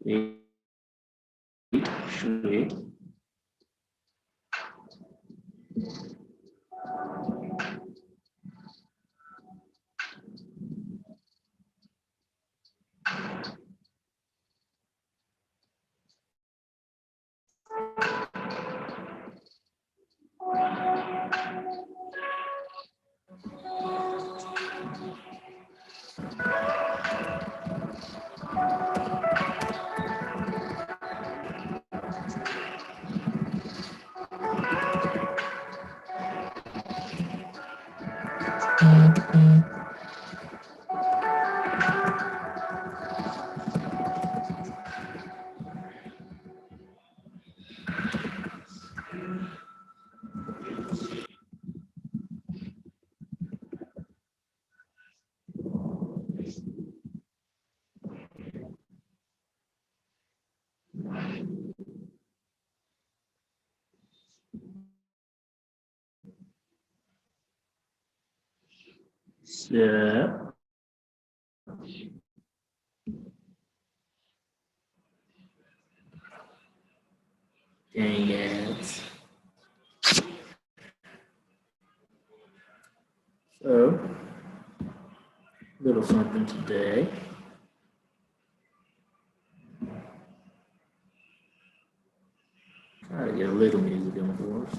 Sweet. So, dang it. So, little something today. Try to get a little music on for us.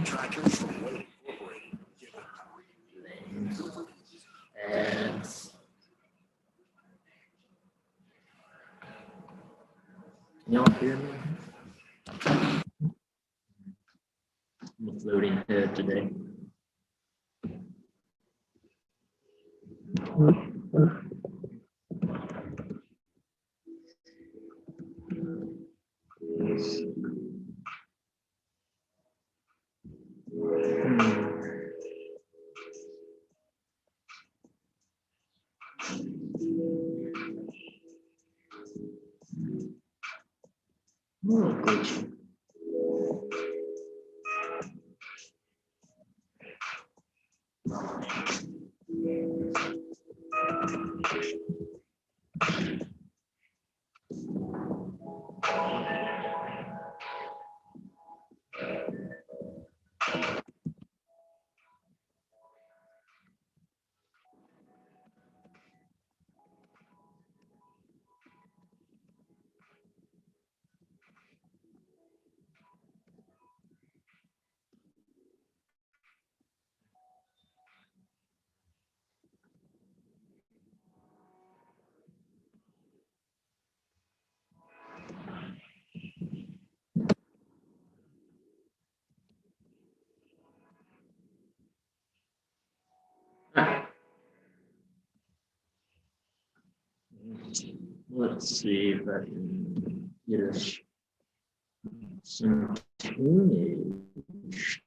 Trackers from Wayne Incorporated. Ads. Can y'all hear me? I'm a floating head today. Oh, good. Let's see if I can get us some tunage.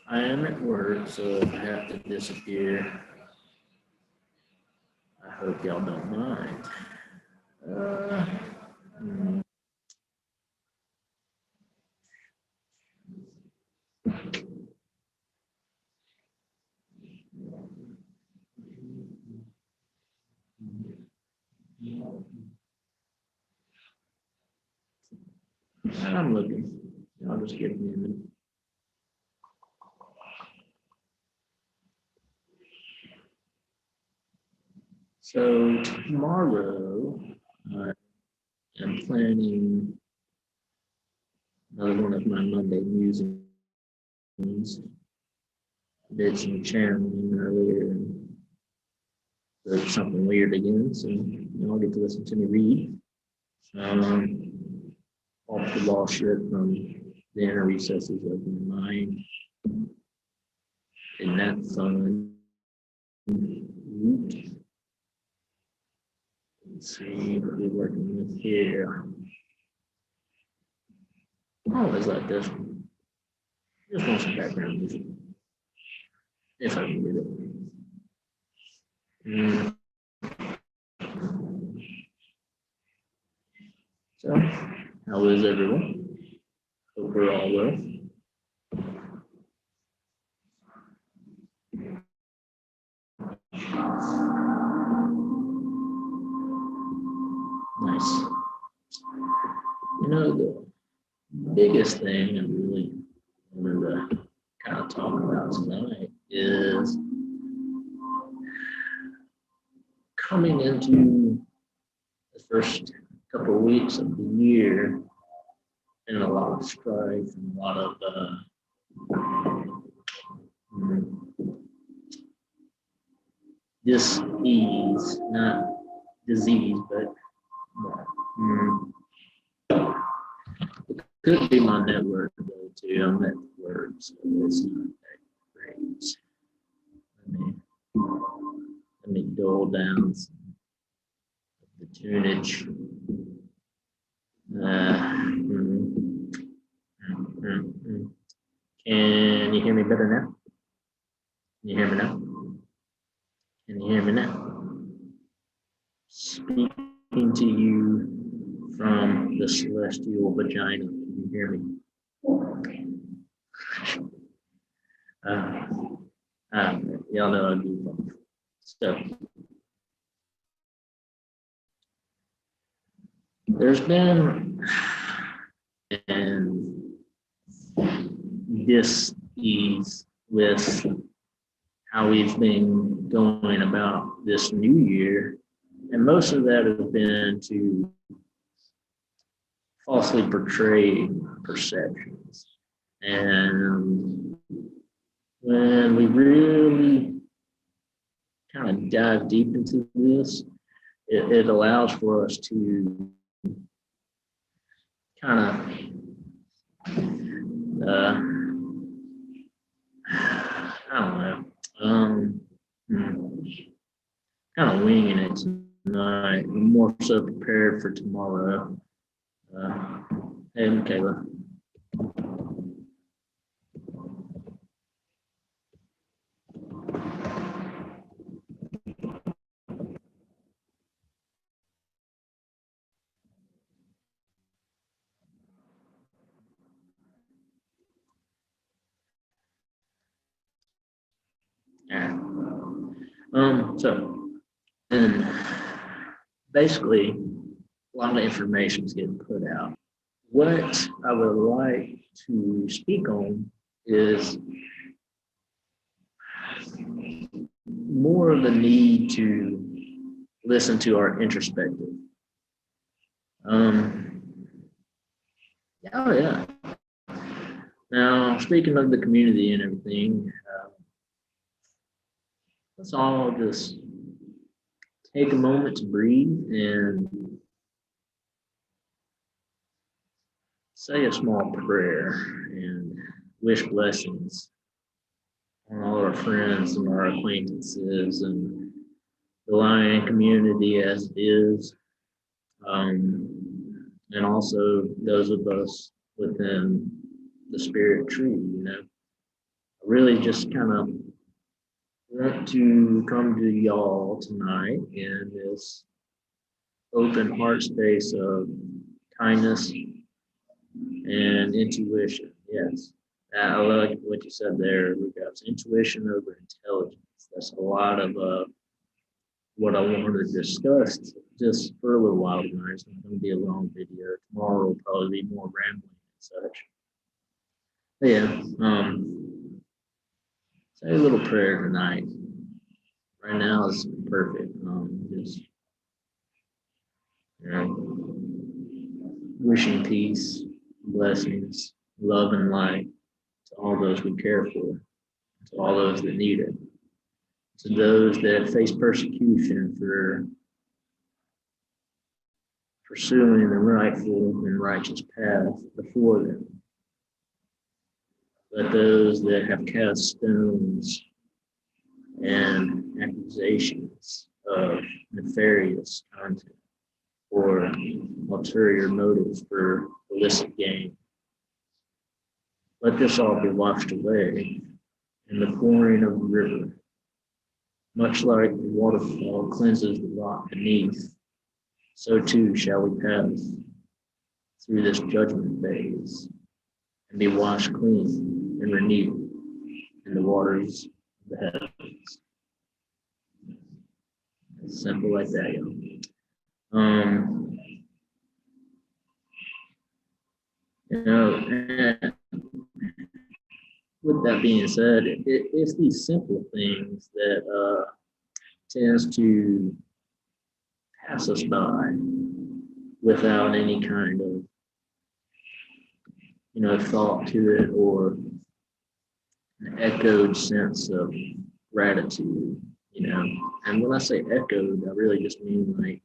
I am at work, so if I have to disappear, I hope y'all don't mind. I'm looking. I'll just give me a minute. So tomorrow, I'm planning another one of my Monday musings. Did some channeling earlier and did something weird again, so y'all get to listen to me read. Off the ball shit from the inner recesses of my mind. Isn't that fun? Let's see what we're working with here. I always like this one. Just want some background music. If I can get it. So How is everyone? Hope we're all well. Nice. You know, the biggest thing I really wanted to kind of talk about tonight is coming into the first couple of weeks of the year and a lot of strife and a lot of dis-ease, not disease, but it could be my network though too. I'm at work, so it's not that great. Let me dull down some of the tunage. Can you hear me better now? Can you hear me now? Can you hear me now? Speaking to you from the celestial vagina. Can you hear me? Y'all know I do both. So there's been dis-ease with how we've been going about this new year, and most of that has been to falsely portray perceptions. And when we really kind of dive deep into this, it allows for us to kind of I don't know, kind of winging it tonight. I'm more so prepared for tomorrow. Hey, Michaela. Yeah. And basically, a lot of information is getting put out. What I would like to speak on is more of the need to listen to our introspective. Oh yeah. Now, speaking of the community and everything, let's all just take a moment to breathe and say a small prayer and wish blessings on all our friends and our acquaintances and the Lion community as it is, and also those of us within the spirit tree, you know. I really just kind of want to come to y'all tonight in this open heart space of kindness and intuition. Yes, I like what you said there, Lucas. Intuition over intelligence. That's a lot of what I wanted to discuss just for a little while tonight. It's not going to be a long video. Tomorrow will probably be more rambling and such. But yeah, say a little prayer tonight. Right now is perfect. Just wishing peace, blessings, love, and light to all those we care for, to all those that need it, to those that face persecution for pursuing the rightful and righteous path before them. But those that have cast stones and accusations of nefarious content or ulterior motives for illicit gain, let this all be washed away in the pouring of the river. Much like the waterfall cleanses the rock beneath, so too shall we pass through this judgment phase and be washed clean and renewed in the waters of the heavens. It's simple like that, y'all. And with that being said, it's these simple things that tends to pass us by without any kind of thought to it or an echoed sense of gratitude. And when I say echoed, I really just mean like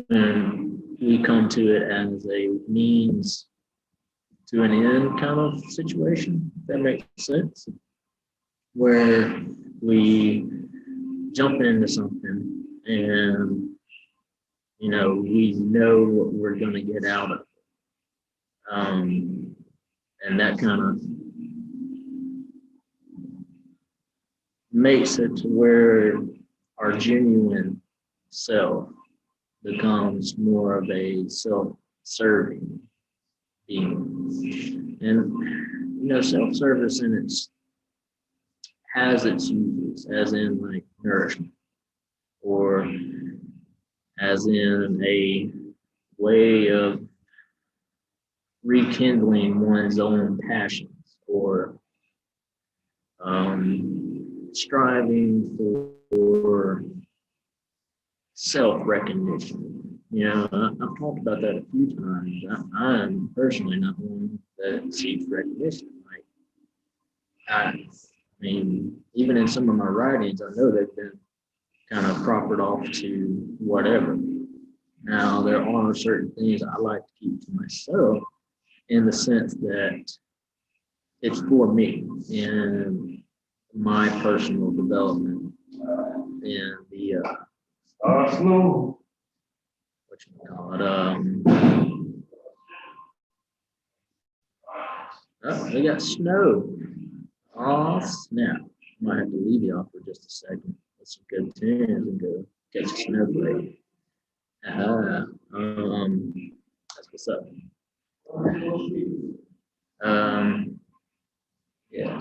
when we come to it as a means to an end kind of situation, if that makes sense, where we jump into something and we know what we're going to get out of it, and that kind of makes it to where our genuine self becomes more of a self-serving being. And self-service has its uses, as in like nourishment, or as in a way of rekindling one's own passions, or striving for self-recognition. I've talked about that a few times. I'm personally not one that seeks recognition. I mean, even in some of my writings, I know they've been kind of proffered off to whatever. Now, there are certain things I like to keep to myself in the sense that it's for me and my personal development and the we got snow. Oh snap! Might have to leave y'all for just a second with some good tunes and go catch a snowflake. That's what's up. Yeah.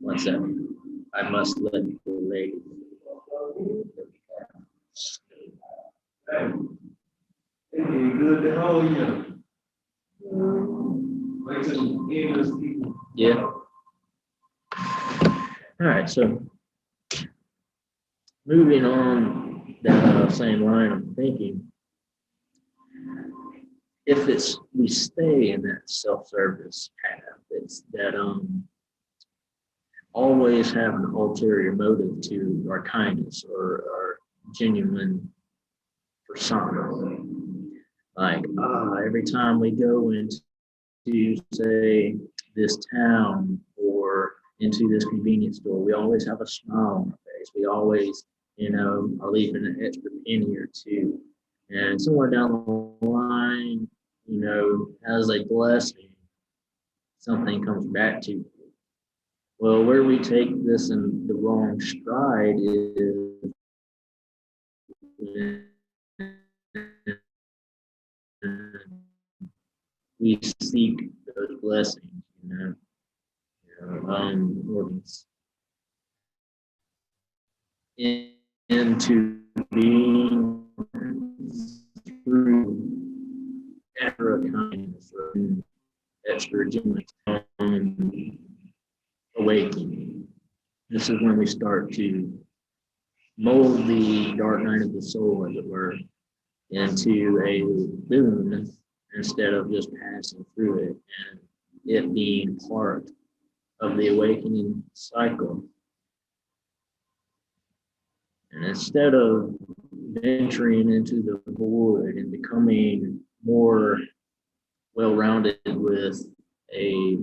1 second. I must let the lady. Good to hold you. Yeah. All right. So moving on that same line of thinking, if we stay in that self-service path, it's that always have an ulterior motive to our kindness or our genuine persona. Like every time we go into, say, this town or into this convenience store, we always have a smile on our face. We always, are leaving an extra penny or two. And somewhere down the line, as a blessing, something comes back to you. Well, where we take this in the wrong stride is we seek those blessings, into being through extra kindness or extra genuine awakening. This is when we start to mold the dark night of the soul, as it were, into a boon instead of just passing through it and it being part of the awakening cycle. And instead of venturing into the void and becoming more well-rounded with a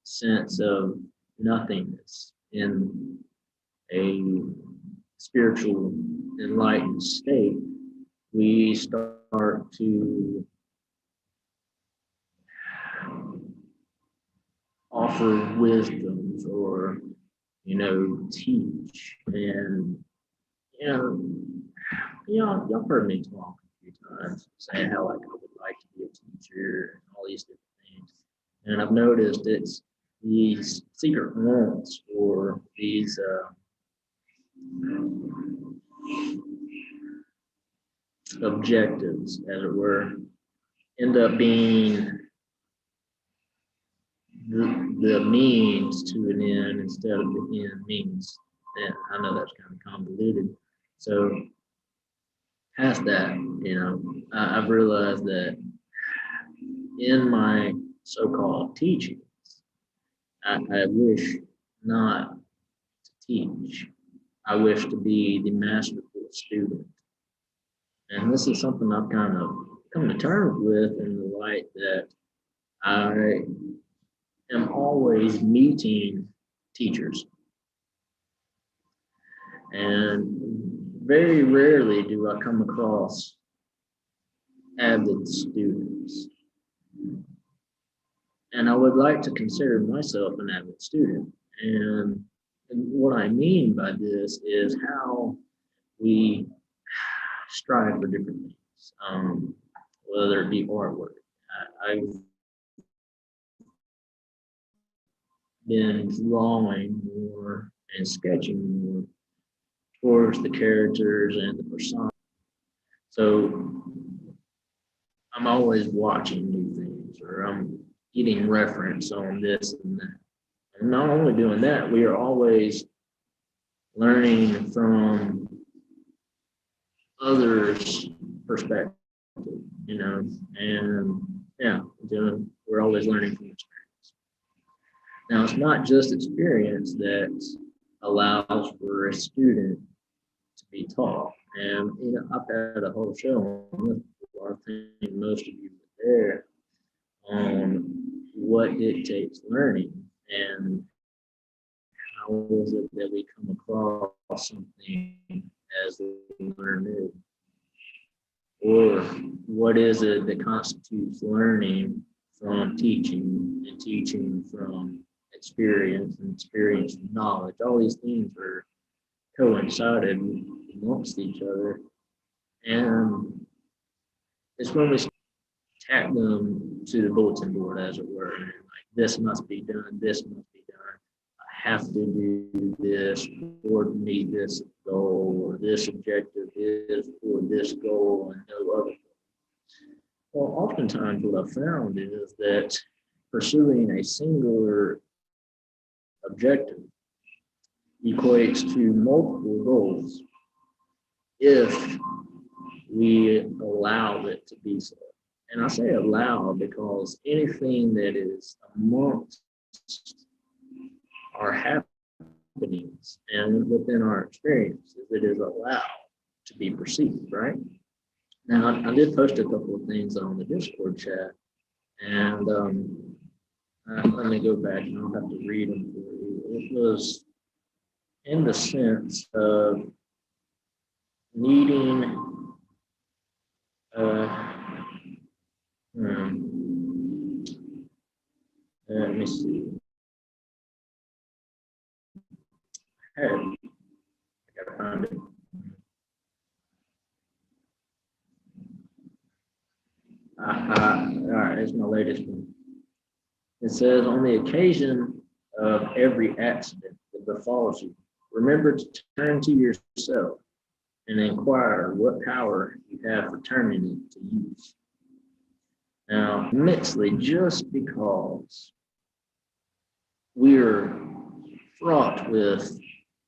sense of nothingness in a spiritual enlightened state, we start to offer wisdoms or teach. And y'all heard me talk a few times saying how I would like to be a teacher, and all these different things. And I've noticed it's these secret wants or these objectives, as it were, end up being the means to an end instead of the end means. And I know that's kind of convoluted. So past that, I've realized that in my so-called teachings, I wish not to teach. I wish to be the masterful student. And this is something I've kind of come to terms with in the light that I am always meeting teachers. And very rarely do I come across avid students. And I would like to consider myself an avid student. And what I mean by this is how we strive for different things, whether it be artwork. I've been drawing more and sketching more towards the characters and the persona. So I'm always watching new things, or I'm getting reference on this and that. And not only doing that, we are always learning from others' perspective, and yeah, we're always learning from experience. Now, it's not just experience that allows for a student to be taught. And I've had a whole show on this before. I think most of you were there on what dictates learning and how is it that we come across something as we learn it, or what is it that constitutes learning from teaching and teaching from experience and experience from knowledge. All these things are coincided amongst each other, and it's when we tack them to the bulletin board, as it were, and like this must be done, this must be done, I have to do this or meet this goal, or this objective is for this goal and no other goal. Well, oftentimes what I've found is that pursuing a singular objective equates to multiple goals if we allow it to be so. And I say allow because anything that is amongst our happenings and within our experiences, it is allowed to be perceived, right? Now, I did post a couple of things on the Discord chat, and let me go back and I'll have to read them for you. It was in the sense of needing let me see. I gotta find it. All right, it's my latest one. It says, on the occasion of every accident that befalls you, remember to turn to yourself and inquire what power you have for turning it to use. Now, immensely, just because we're fraught with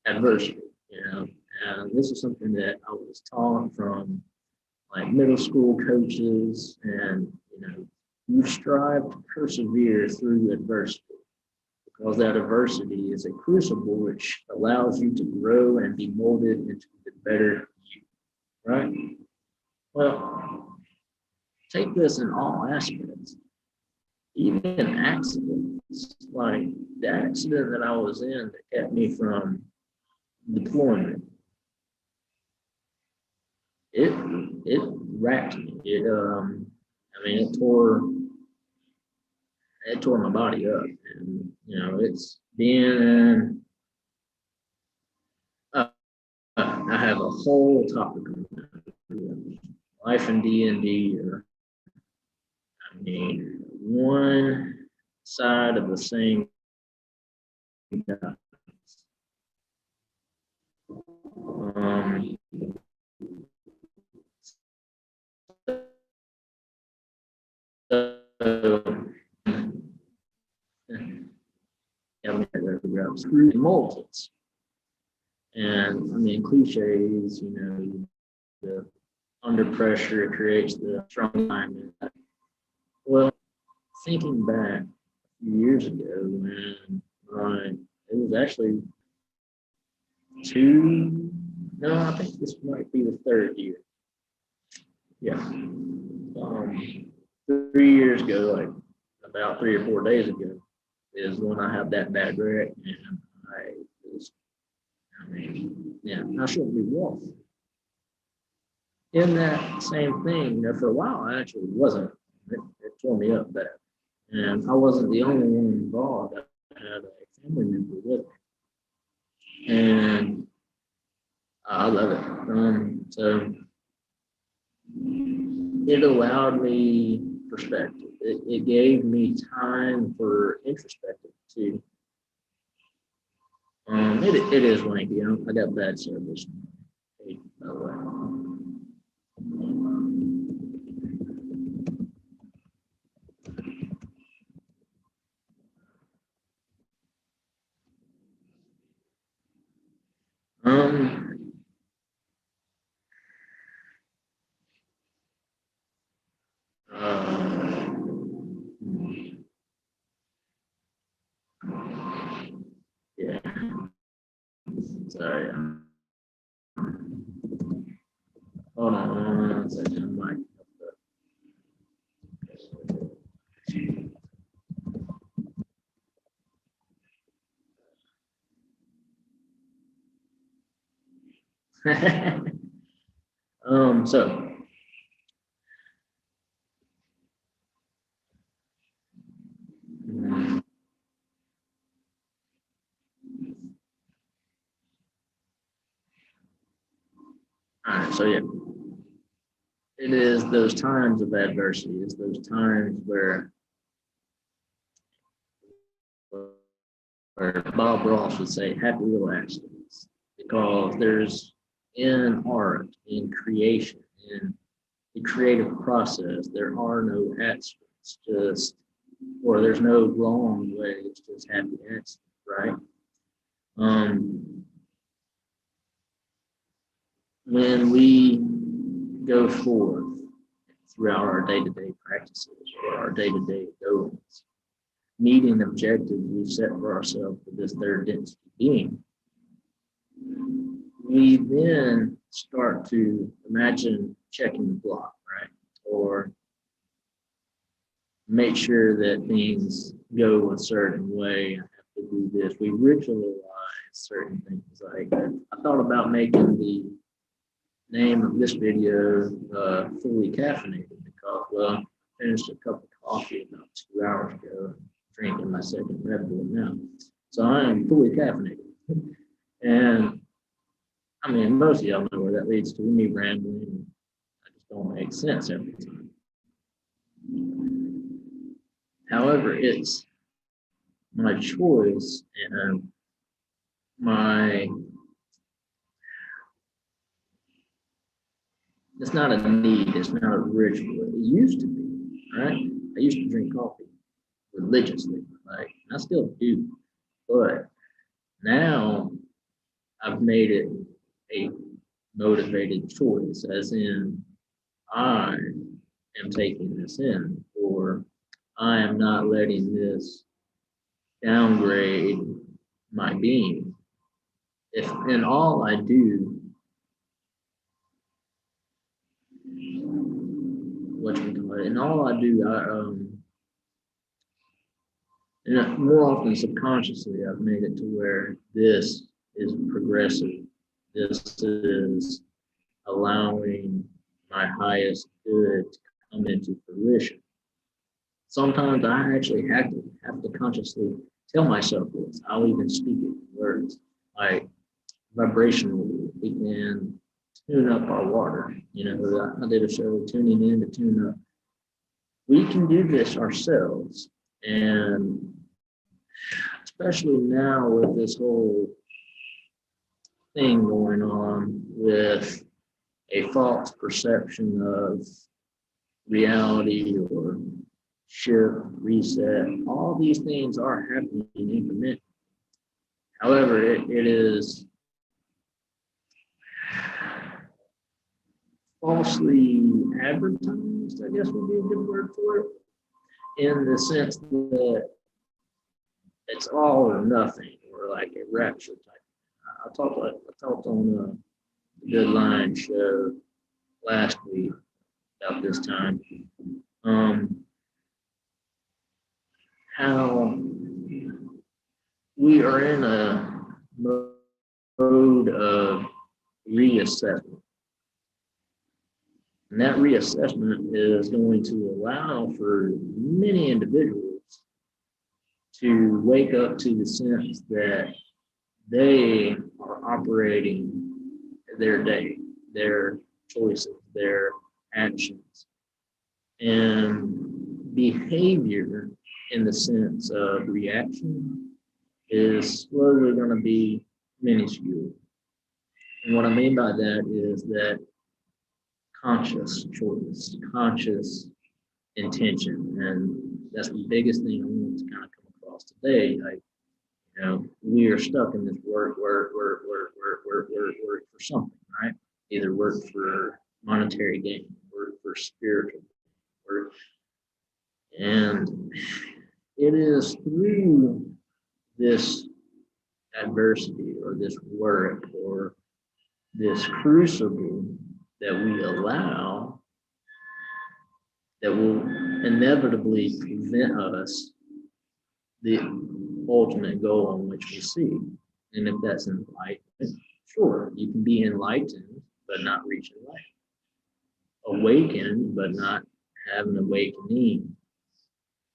adversity, and this is something that I was taught from like middle school coaches, and you strive to persevere through adversity because that adversity is a crucible which allows you to grow and be molded into the better you, right? Well, take this in all aspects, even accidents, like the accident that I was in that kept me from deployment. It racked me. It tore my body up, and it's being I have a whole topic on that. Life in D&D, or I mean, one side of the same guy. Um, so, yeah, multiples. And I mean, cliches, you know, the under pressure it creates the strong alignment. Well, thinking back a few years ago when it was actually no, I think this might be the third year. Yeah. 3 years ago, like about 3 or 4 days ago, is when I had that bad wreck, and I was, I mean, yeah, I shouldn't be walking. In that same thing, you know, for a while, I actually wasn't. It tore me up bad. And I wasn't the only one involved. I had a family member with me. And I love it. So it allowed me perspective. It gave me time for introspective too. It is lengthy. You know, I got bad service. By the way. Um, uh, yeah. Sorry. Hold on 1 second. I might so all right, so yeah, it is those times of adversity. It's those times where Bob Ross would say happy little accidents, because there's in art, in creation, in the creative process, there are no accidents, just or there's no wrong way, it's just happy accidents, right? Um, when we go forth throughout our day-to-day practices or our day-to-day goals, meeting objectives we've set for ourselves for this third density being, we then start to imagine checking the block, right? Or make sure that things go a certain way. I have to do this. We ritualize certain things. Like I thought about making the name of this video fully caffeinated because, well, I finished a cup of coffee about 2 hours ago, drinking my second Red Bull now. So I am fully caffeinated. And I mean, most of y'all know where that leads to, me rambling. I just don't make sense every time. However, it's my choice and it's not a need, it's not a ritual. It used to be, right? I used to drink coffee religiously, like I still do, but now I've made it a motivated choice, as in I am taking this in, or I am not letting this downgrade my being. If in all I do, in all I do, and more often subconsciously, I've made it to where this is progressive. This is allowing my highest good to come into fruition. Sometimes I actually have to consciously tell myself this. I'll even speak it in words, like vibrationally. We can tune up our water. You know, I did a show tuning in to tune up we can do this ourselves. And especially now with this whole thing going on with a false perception of reality or shift, reset, all these things are happening incrementally. However, it is falsely advertised, I guess would be a good word for it, in the sense that it's all or nothing, or like a rapture type. I talked on a Good Line show last week about this time. How we are in a mode of reassessment. And that reassessment is going to allow for many individuals to wake up to the sense that they are operating their day, their choices, their actions, and behavior in the sense of reaction is slowly going to be minuscule. And what I mean by that is that conscious choice, conscious intention. And that's the biggest thing I want to kind of come across today. Like, you know, we are stuck in this work for something, right? Either work for monetary gain, work for spiritual work. And it is through this adversity or this work or this crucible that we allow that will inevitably prevent us the ultimate goal on which we see. And if that's enlightenment, sure, you can be enlightened but not reach enlightenment. Awakened but not have an awakening.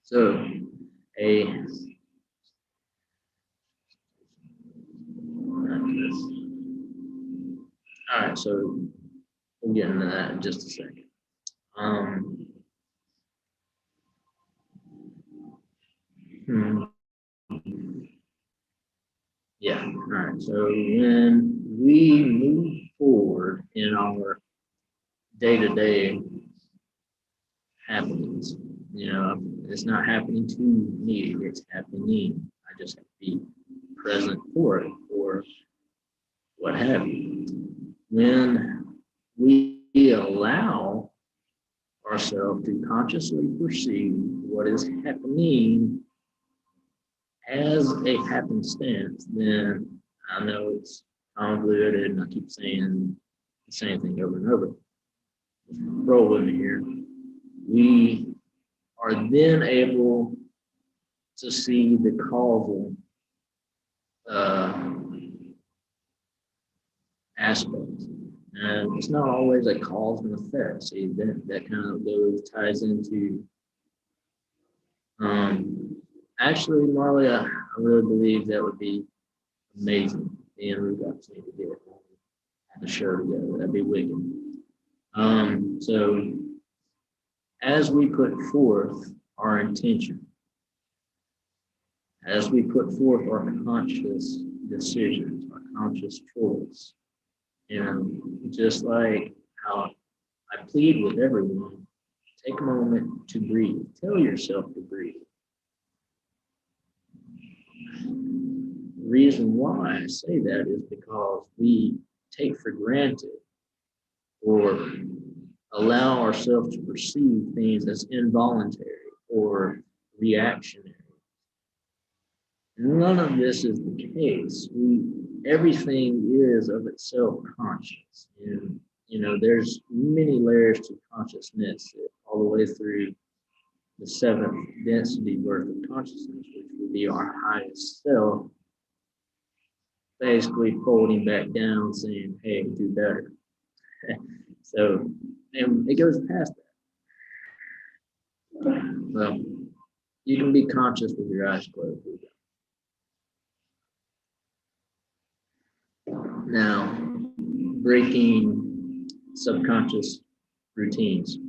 So all right, so we'll get into that in just a second. Yeah, all right. So when we move forward in our day-to-day happenings, you know, it's not happening to me, it's happening. I just have to be present for it or what have you. When we allow ourselves to consciously perceive what is happening as a happenstance, then I know it's convoluted and I keep saying the same thing over and over. Just roll with me here. We are then able to see the causal aspect. And it's not always a cause and effect. See, that kind of ties into actually, Marley, I really believe that would be amazing. Me and Ruth got to get the show together. That'd be wicked. So as we put forth our intention, as we put forth our conscious decisions, our conscious choice, just like how I plead with everyone, take a moment to breathe. Tell yourself to breathe. The reason why I say that is because we take for granted or allow ourselves to perceive things as involuntary or reactionary. None of this is the case. Everything is of itself conscious. And, there's many layers to consciousness, all the way through the seventh density worth of consciousness, which would be our highest self, basically folding back down, saying, hey, do better. So, and it goes past that. Well, you can be conscious with your eyes closed. Now, breaking subconscious routines.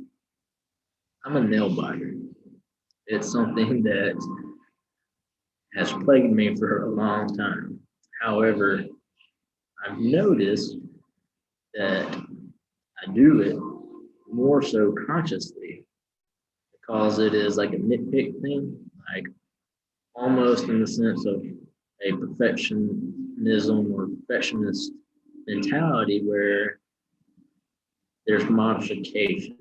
I'm a nail biter. It's something that has plagued me for a long time. However, I've noticed that I do it more so consciously because it is like a nitpick thing, like almost in the sense of a perfectionism or perfectionist mentality where there's modification.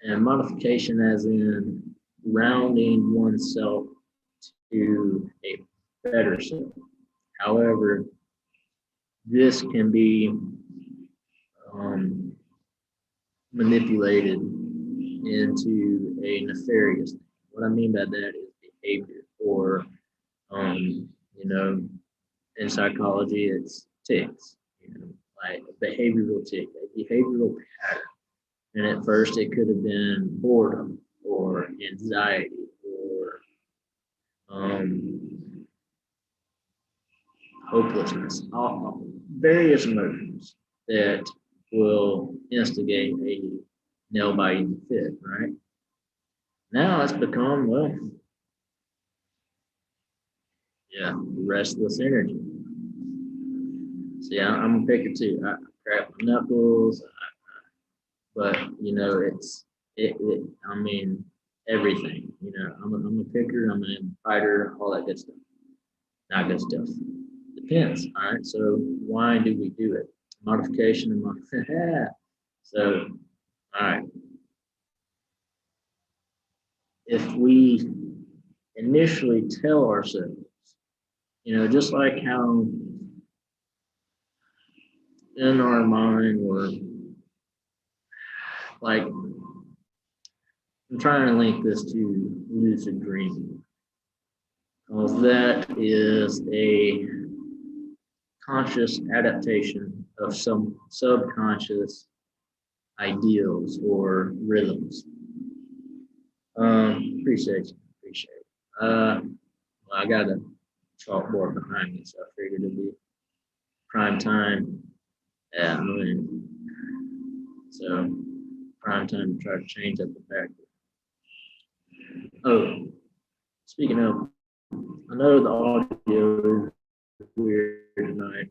And modification as in rounding oneself to a better self. However, this can be manipulated into a nefarious thing. What I mean by that is behavior, or you know, in psychology, it's ticks. Like a behavioral tick, a behavioral pattern. And at first, it could have been boredom or anxiety or hopelessness, all various emotions that will instigate a nail biting fit, right? Now it's become, well, yeah, restless energy. See, I'm a picker too. I crack my knuckles, but I mean, everything. I'm a picker. I'm a fighter. All that good stuff. Not good stuff. Depends. All right. So why do we do it? Modification and modification. So, all right. If we initially tell ourselves, just like how in our mind we're like, I'm trying to link this to lucid dreaming, because that is a conscious adaptation of some subconscious ideals or rhythms. Appreciate it. Well, I got a chalkboard behind me, so I figured it'd be prime time. Yeah, so prime time to try to change up the factor. Oh, speaking of, I know the audio is weird tonight.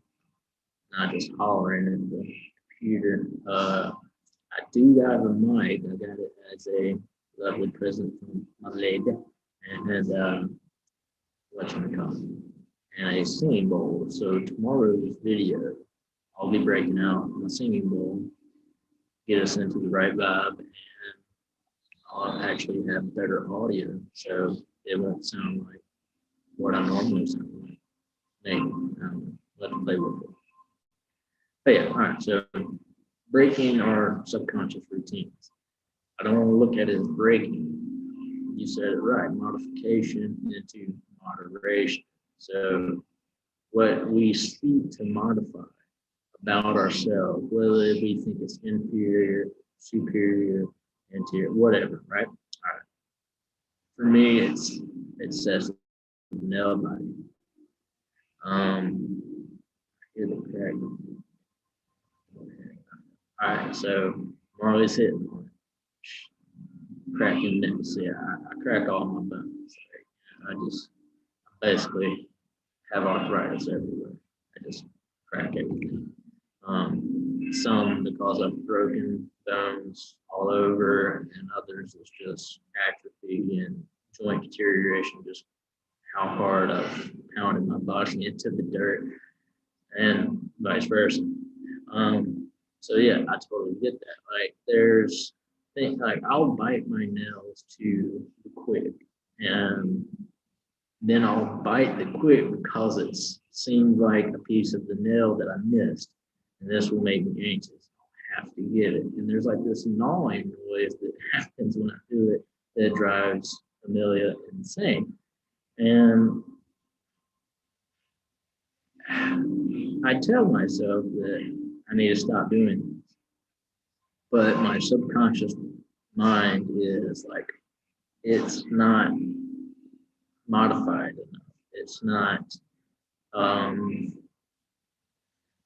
Not just hollering at the computer. I do have a mic. I got it as a lovely present from my lady, and whatchamacallit, and a singing bowl. So tomorrow's video, I'll be breaking out my singing bowl, get us into the right vibe, and I'll actually have better audio, so it won't sound like what I normally sound like. Maybe let them play with it. But yeah, all right. So breaking our subconscious routines. I don't want to look at it as breaking. You said it right. Modification into moderation. So what we seek to modify about ourselves, whether we think it's inferior, superior, interior, whatever, right? All right. For me, it says nail biting. Here's the crack. All right, so I'm always hitting on it. Cracking necks. Yeah, I crack all my bones. I just basically have arthritis everywhere. I just crack everything. Some because I've broken bones all over, and others is just atrophy and joint deterioration, just how hard I've pounded my body into the dirt, and vice versa. So yeah, I totally get that. Like there's things like I'll bite my nails to the quick, and then I'll bite the quick because it seems like a piece of the nail that I missed, and this will make me anxious. I have to get it, and there's like this gnawing noise that happens when I do it that drives Amelia insane, and I tell myself that I need to stop doing this, but my subconscious mind is like, it's not modified enough. It's not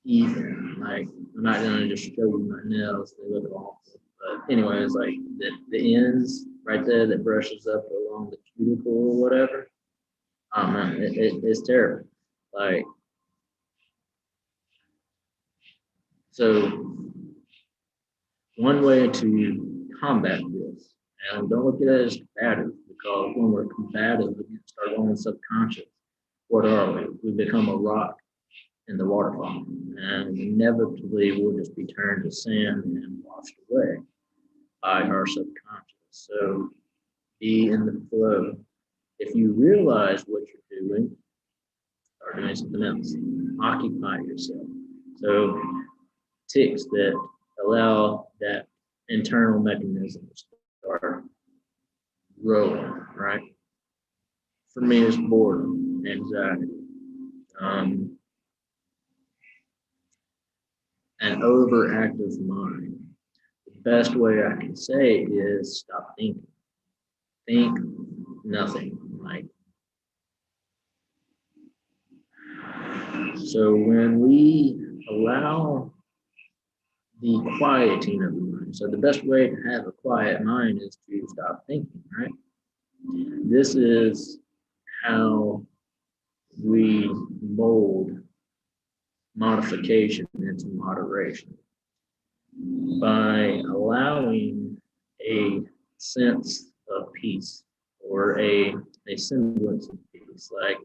even. Like, I'm not gonna just show you my nails; they look awful. But anyways, like the ends right there that brushes up along the cuticle or whatever. I don't know. It's terrible. Like, so one way to combat this, and don't look at it as combative, because when we're combative against our own subconscious, what are we? We become a rock in the waterfall, and inevitably we'll just be turned to sand and washed away by our subconscious. So be in the flow. If you realize what you're doing, start doing something else. Occupy yourself. So ticks that allow that internal mechanism to start growing, right? For me, it's boredom, anxiety, an overactive mind. The best way I can say is stop thinking. Think nothing. Like, so when we allow the quieting of the mind, so the best way to have a quiet mind is to stop thinking, right? This is how we mold modification into moderation, by allowing a sense of peace, or a semblance of peace. Like,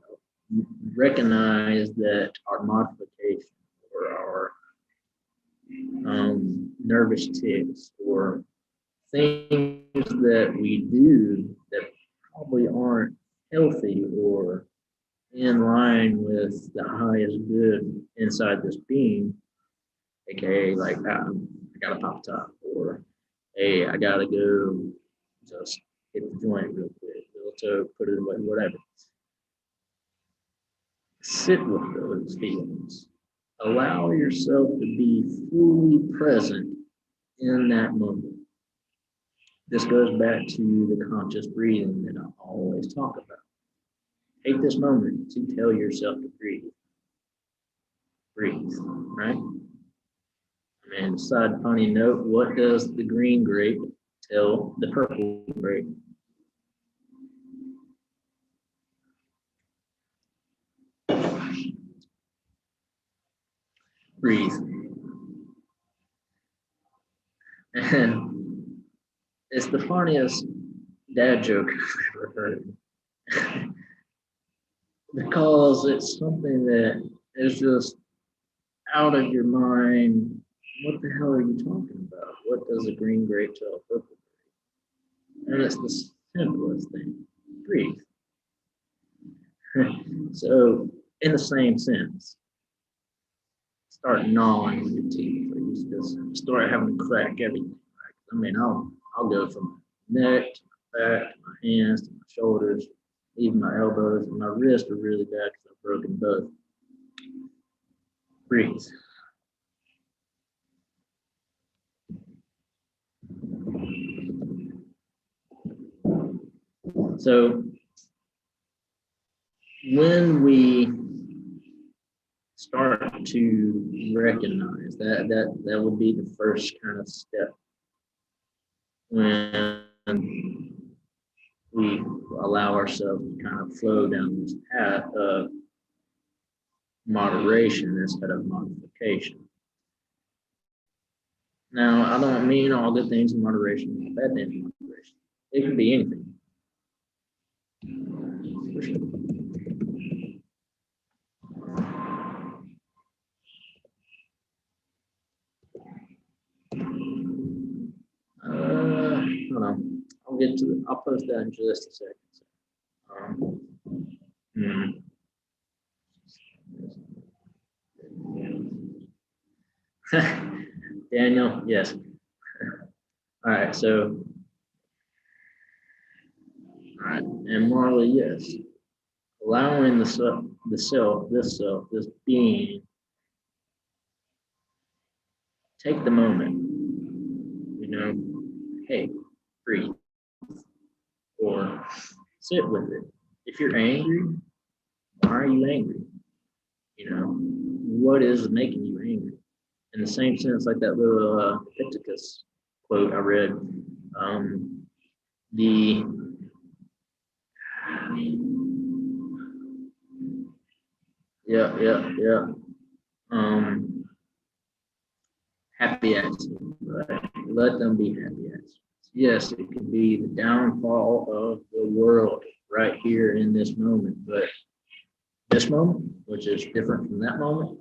recognize that our modification, or our nervous tics, or things that we do that probably aren't healthy or in line with the highest good inside this being, aka like, I gotta pop top, or hey, I gotta go just hit the joint real quick, to put it away, whatever. Sit with those feelings. Allow yourself to be fully present in that moment. This goes back to the conscious breathing that I always talk about. Take this moment to tell yourself to breathe. Breathe, right? And side funny note, what does the green grape tell the purple grape? Breathe. And it's the funniest dad joke I've ever heard. Because it's something that is just out of your mind. What the hell are you talking about? What does a green grape tell a purple grape? And it's the simplest thing. Breathe. So, in the same sense, start gnawing with your teeth, or you just start having to crack everything. Right? I mean, I'll go from my neck to my back to my hands to my shoulders, even my elbows, and my wrists are really bad because I've broken both. Breathe. So when we start to recognize that would be the first kind of step, when we allow ourselves to kind of flow down this path of moderation instead of modification. Now, I don't mean all good things in moderation, bad things in moderation. It can be anything. Hold on. I'll post that in just a second. Daniel, yes. All right, so, all right, and Marley, yes. Allowing the self, this being, take the moment, hey, breathe, or sit with it. If you're angry, why are you angry? What is making you angry? In the same sense, like that little Epictetus quote I read. The yeah. Happy accident, right? Let them be happy accidents. Yes, it could be the downfall of the world right here in this moment, but this moment, which is different from that moment,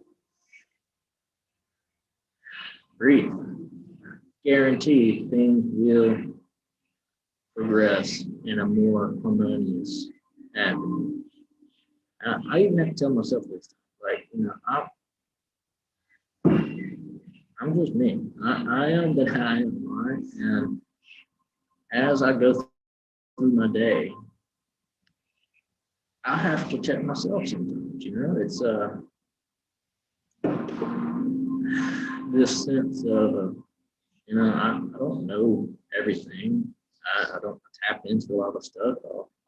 breathe. Guaranteed things will progress in a more harmonious avenue. I even have to tell myself this, like, I'm just me. I am that I am, right? And as I go through my day, I have to check myself sometimes. It's this sense of I don't know everything. I don't tap into a lot of stuff.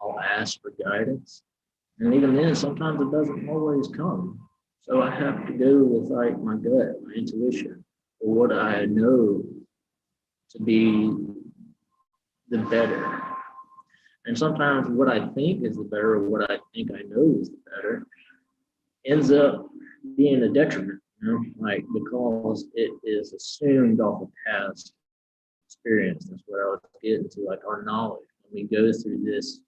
I'll ask for guidance, and even then, sometimes it doesn't always come. So I have to go with like my gut, my intuition, or what I know to be the better. And sometimes what I think is the better, or what I think I know is the better, ends up being a detriment, like because it is assumed off of past experience. That's where I was getting to, like our knowledge. When we go through this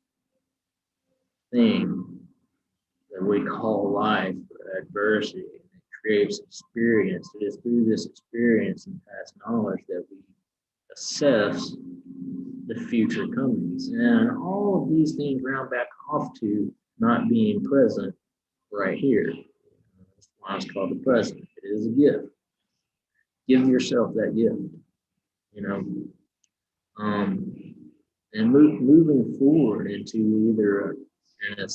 thing that we call life or adversity, and it creates experience. It is through this experience and past knowledge that we assess the future comings. And all of these things round back off to not being present right here. That's why it's called the present. It is a gift. Give yourself that gift, you know. And moving forward into either an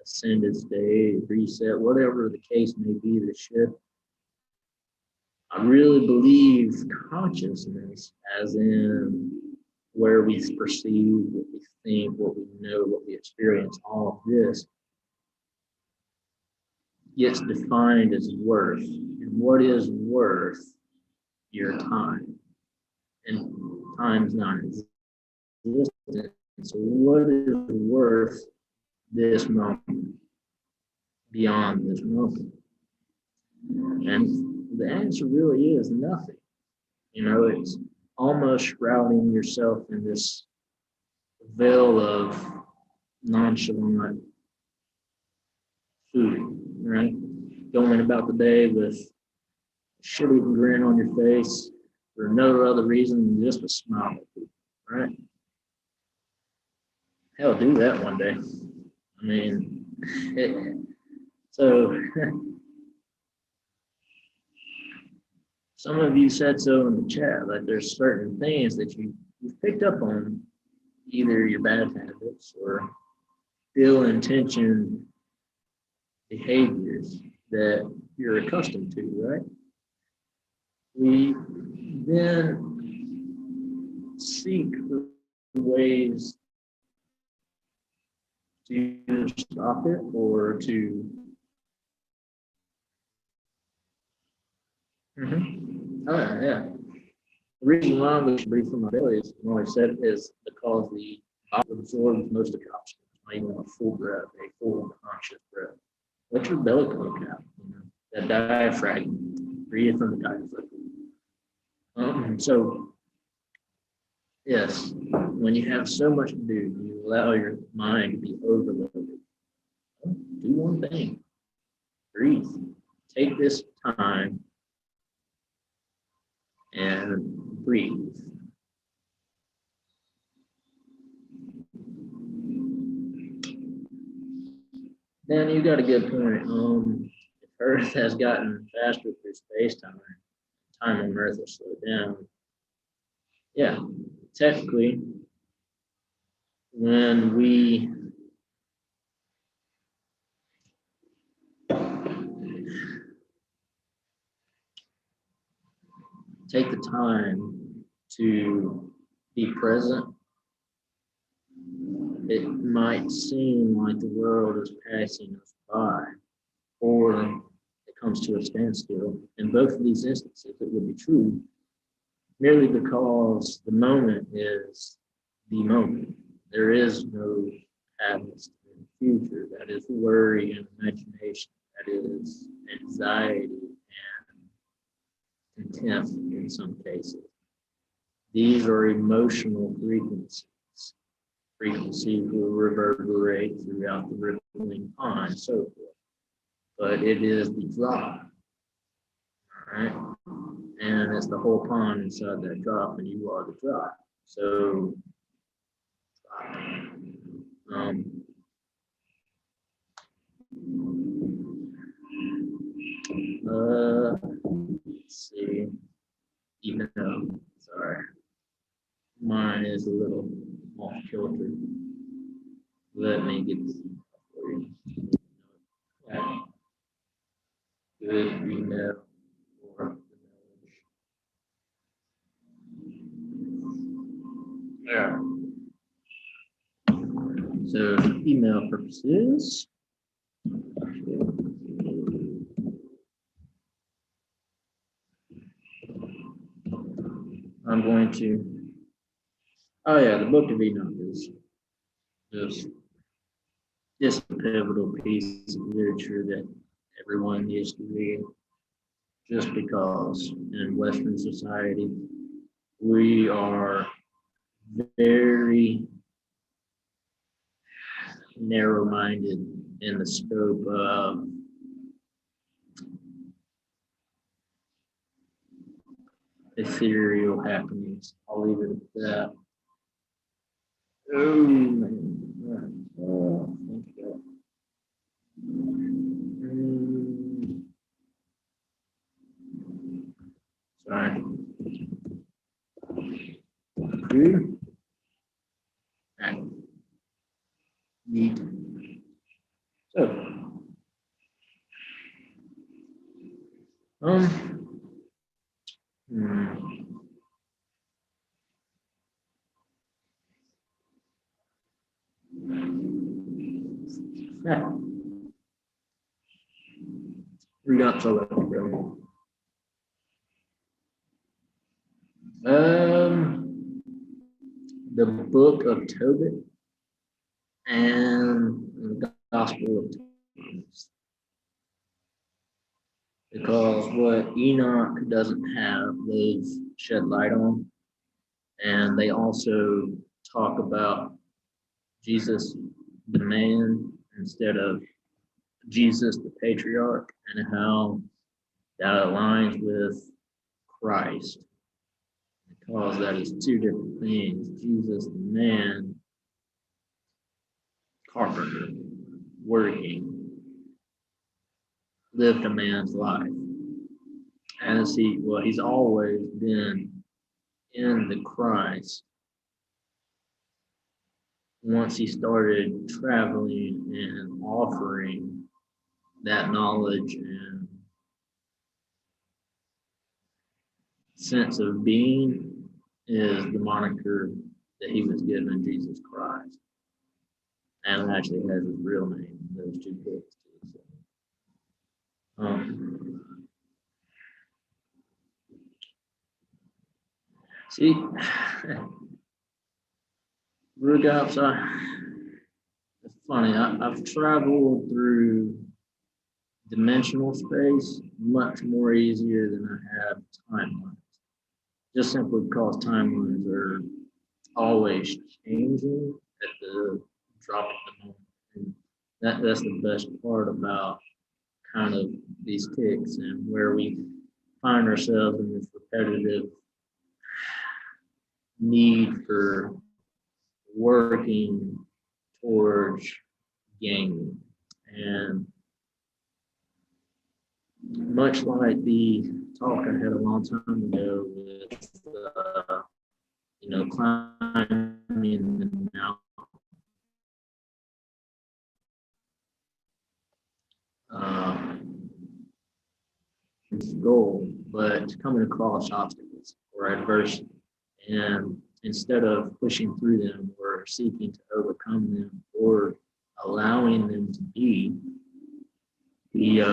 ascended state, reset, whatever the case may be, the shift. I really believe consciousness, as in where we perceive, what we think, what we know, what we experience, all of this gets defined as worth. And what is worth? Your time. And time's not existent. So what is worth this moment beyond this moment? And the answer really is nothing. It's almost shrouding yourself in this veil of nonchalant food, right? Going about the day with a shitty grin on your face for no other reason than just to smile at people, right? Hell, do that one day. I mean, so some of you said so in the chat, that there's certain things that you've picked up on, either your bad habits or ill-intentioned behaviors that you're accustomed to, right? We then seek ways to stop it or to Oh yeah. The reason why we should breathe from our belly, is what I said, is because the body absorbs most of the oxygen. Not even a full breath, a full conscious breath. Let your belly poke out. That diaphragm. Breathe from the diaphragm. So yes, when you have so much to do, you allow your mind to be overloaded. Do one thing. Breathe. Take this time and breathe. Dan, you got a good point. If Earth has gotten faster through space-time, time on Earth will slow down. Yeah, technically, when we take the time to be present, it might seem like the world is passing us by, or it comes to a standstill. In both of these instances, it would be true. merely because the moment is the moment. There is no past and future. That is worry and imagination. That is anxiety and contempt in some cases. These are emotional frequencies. Frequencies will reverberate throughout the rippling pond and so forth. But it is the drop, all right? And it's the whole pond inside that drop, and you are the drop. So, um, let's see. Even though, sorry, mine is a little off kilter. Let me get this for you. Yeah. Good email for yeah. So email purposes. I'm going to. Oh yeah, the Book of Enoch is just a pivotal piece of literature that everyone needs to read. Just because in Western society we are very narrow-minded in the scope of ethereal happenings. I'll leave it at that. Oh man. Oh, sorry. Right. Neat. So, yeah. We got so bro. The Book of Tobit and the Gospel of Thomas. Because what Enoch doesn't have, they've shed light on. And they also talk about Jesus, the man, instead of Jesus, the patriarch, and how that aligns with Christ. Because that is two different things. Jesus, the man, carpenter, working, lived a man's life. And he's always been in the Christ. Once he started traveling and offering that knowledge and sense of being is the moniker that he was given, Jesus Christ. And it actually has his real name in those two books. See, Rugops, it's funny, I've traveled through dimensional space much more easier than I have timelines. Just simply because timelines are always changing at the drop of the moment. And that's the best part about kind of these ticks and where we find ourselves in this repetitive need for working towards gaining. And much like the talk I had a long time ago with, climbing the mountain, goal, but coming across obstacles or adversity. And instead of pushing through them or seeking to overcome them or allowing them to be, we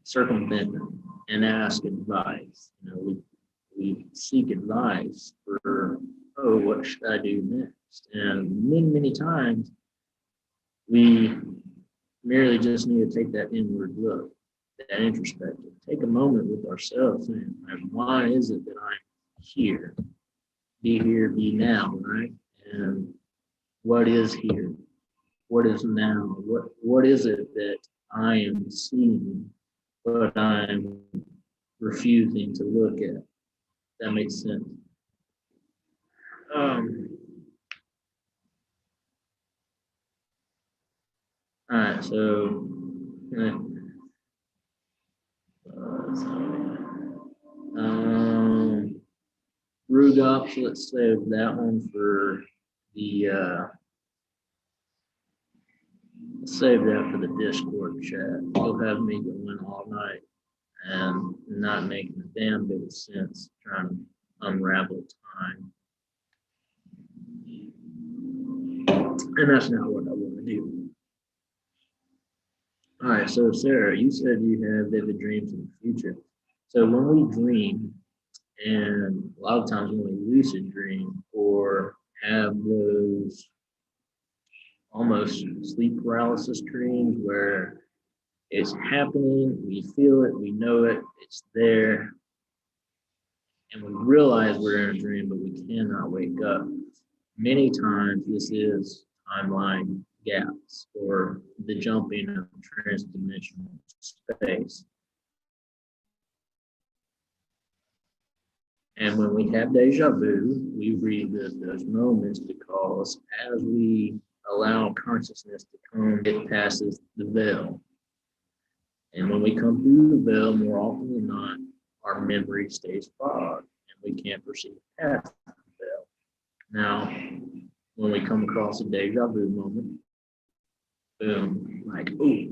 circumvent them and ask advice. We seek advice for, oh, what should I do next? And many times we merely just need to take that inward look, that introspective, take a moment with ourselves and why is it that I'm here? Be here, be now, right? And what is here? What is now? What is it that I am seeing, but I'm refusing to look at? That makes sense. All right, so Rugops, let's save that one for the save that for the Discord chat. You'll have me going all night and not making a damn bit of sense trying to unravel time. And that's not what I want to do. All right, so Sarah, you said you have vivid dreams in the future. So when we dream, and a lot of times when we lucid dream or have those almost sleep paralysis dreams where it's happening, we feel it, we know it, it's there, and we realize we're in a dream, but we cannot wake up. Many times this is timeline gaps or the jumping of transdimensional space. And when we have deja vu, we revisit those moments because as we allow consciousness to come, it passes the veil. And when we come through the veil, more often than not, our memory stays fogged and we can't perceive past the veil. Now, when we come across a deja vu moment, boom, like, oh,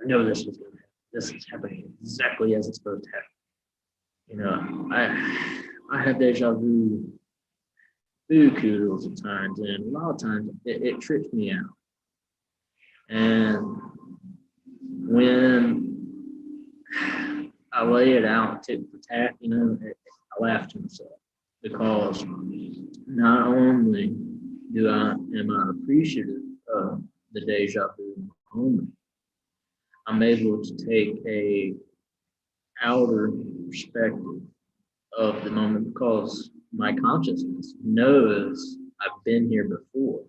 I know this is going to happen. This is happening exactly as it's supposed to happen. You know, I have deja vu kudos at times, and a lot of times it trips me out. And when I lay it out tit for tat, you know, I laugh to myself because not only am I appreciative of the deja vu moment, I'm able to take a outer perspective of the moment because my consciousness knows I've been here before.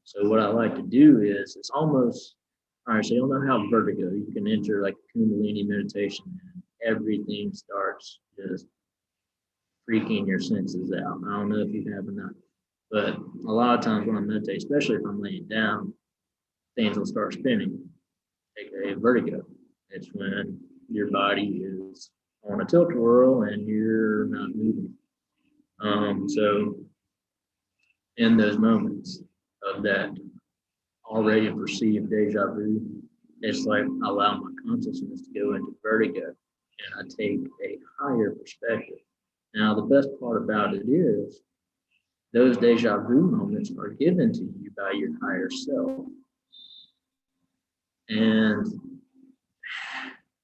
So what I like to do is it's almost, all right, so you'll know how vertigo, you can enter like a Kundalini meditation and everything starts just freaking your senses out. I don't know if you have or not, but a lot of times when I meditate, especially if I'm laying down, things will start spinning, aka vertigo. It's when your body is on a tilt-a-whirl and you're not moving. So in those moments of that already perceived deja vu, it's like I allow my consciousness to go into vertigo and I take a higher perspective. Now, the best part about it is those deja vu moments are given to you by your higher self. And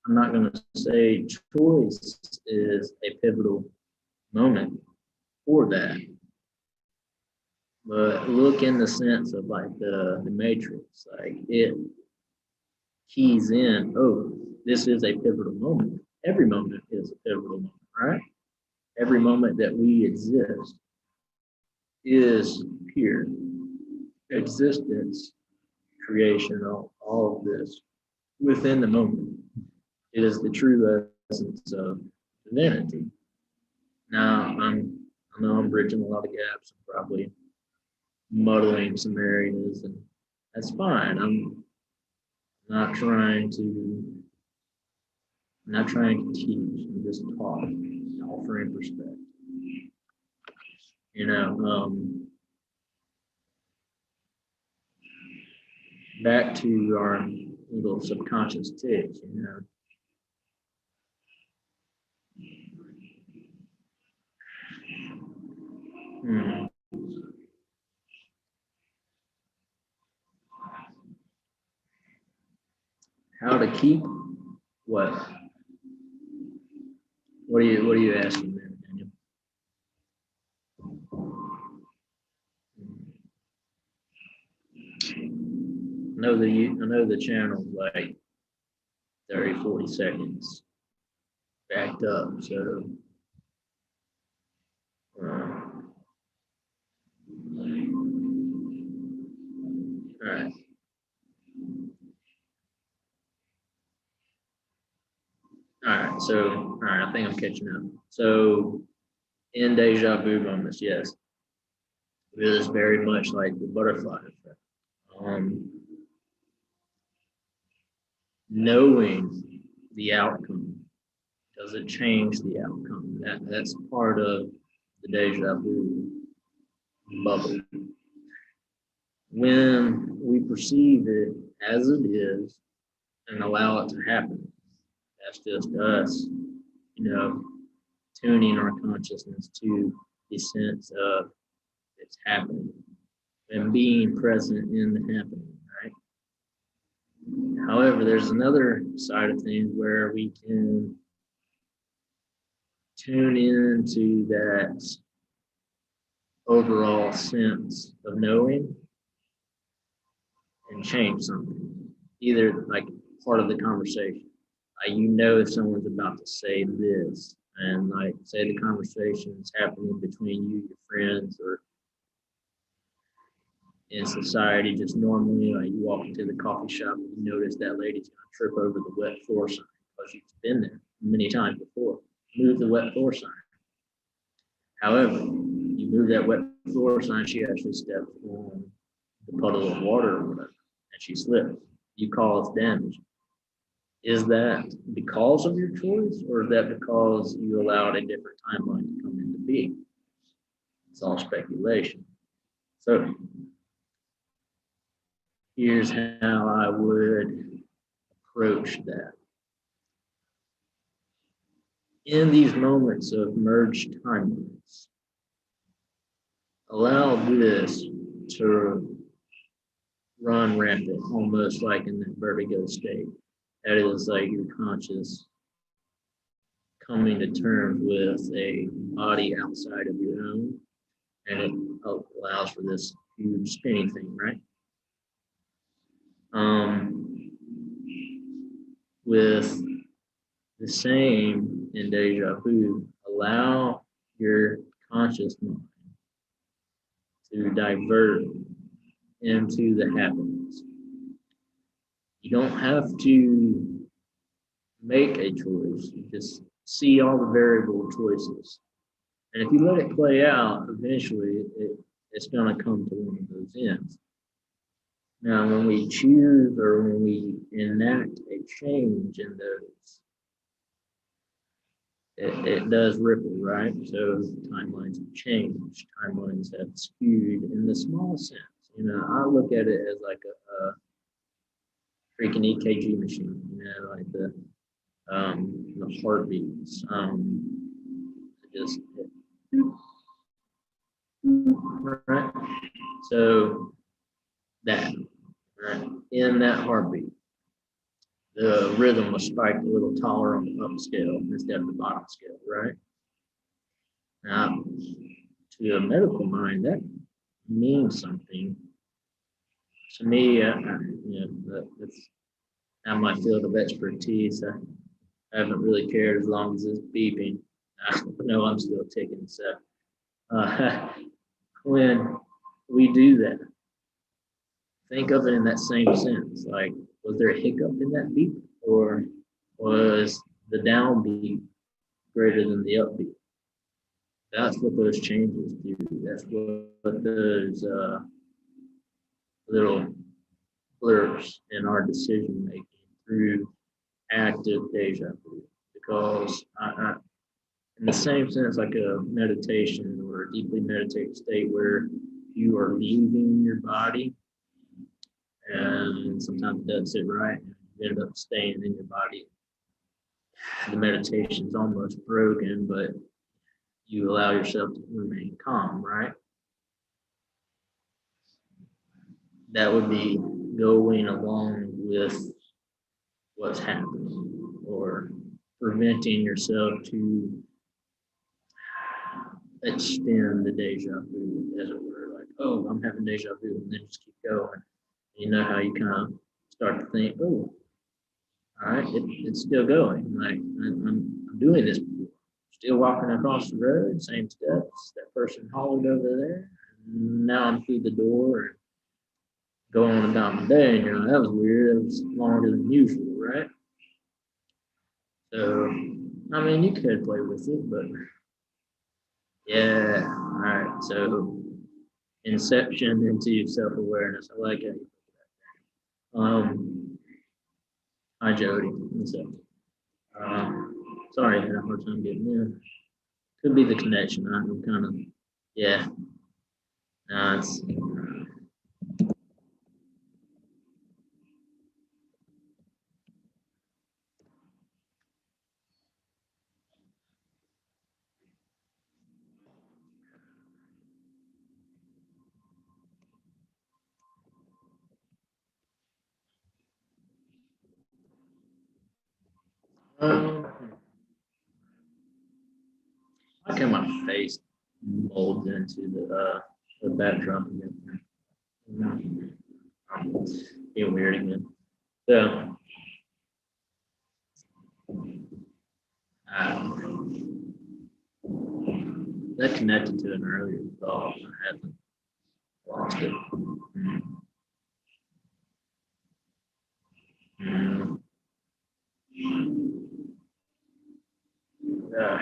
I'm not going to say choice is a pivotal moment for that, but look in the sense of like the matrix, like it keys in, oh, this is a pivotal moment. Every moment is a pivotal moment, right? Every moment that we exist is pure existence, creation, all of this within the moment. It is the true essence of divinity. Now, I know I'm bridging a lot of gaps, I'm probably muddling some areas, and that's fine. I'm not trying to teach. I'm just talking, offering perspective. You know, back to our little subconscious tics. You know. How to keep what? What are you asking there, Daniel? know the channel's like 30, 40 seconds backed up. So all right. All right. So all right, I think I'm catching up. So in deja vu moments, yes, it is very much like the butterfly effect. Um, Knowing the outcome doesn't change the outcome. That's part of the deja vu bubble. When we perceive it as it is and allow it to happen, that's just us, tuning our consciousness to the sense of it's happening and being present in the happening, right? However, there's another side of things where we can tune into that overall sense of knowing and change something, either like part of the conversation. If someone's about to say this, and like say the conversation is happening between you, your friends, or in society, just normally, like you walk into the coffee shop and you notice that lady's gonna trip over the wet floor sign because she's been there many times before. Move the wet floor sign. However, you move that wet floor sign, she actually steps on the puddle of water or whatever, and she slips. You cause damage. Is that because of your choice, or is that because you allowed a different timeline to come into being? It's all speculation. So here's how I would approach that. In these moments of merged timelines, allow this to run rampant, almost like in that vertigo state. That is like your conscious coming to terms with a body outside of your own, and it allows for this huge spinning thing, right? With the same in deja vu, allow your conscious mind to divert into the happenings. You don't have to make a choice, you just see all the variable choices. And if you let it play out, eventually it's going to come to one of those ends. Now, when we choose or when we enact a change in those, it does ripple, right? So timelines have changed, timelines have skewed in the small sense. I look at it as like a freaking EKG machine, like the heartbeats. Just right. So that right in that heartbeat, the rhythm was spiked a little taller on the up scale instead of the bottom scale, right? Now, to a medical mind, that means something. To me, that's not my field of expertise. I haven't really cared as long as it's beeping. I know I'm still ticking. So when we do that, think of it in that same sense. Like, was there a hiccup in that beep, or was the downbeat greater than the upbeat? That's what those changes do. That's what those little blurs in our decision making through active deja vu. Because in the same sense, like a meditation or a deeply meditative state where you are leaving your body, and sometimes it doesn't sit right, and you end up staying in your body. The meditation is almost broken, but you allow yourself to remain calm, right? That would be going along with what's happening, or preventing yourself to extend the deja vu, as it were. Like, oh, I'm having deja vu, and then just keep going. You know how you kind of start to think, oh, all right, it's still going. Like I'm doing this. Still walking across the road, same steps. That person hollered over there. Now I'm through the door and going about my day. And you're like, that was weird. It was longer than usual, right? So, I mean, you could play with it, but yeah. All right. So, inception into self awareness. I like it. Hi, Jody. What's up? Sorry, I had a hard time getting in. Could be the connection. I'm kind of, yeah. No, it's. Um, I how my face molds into the backdrop again. Being weird again. So um, that connected to an earlier thought. I haven't lost it. Mm. Uh,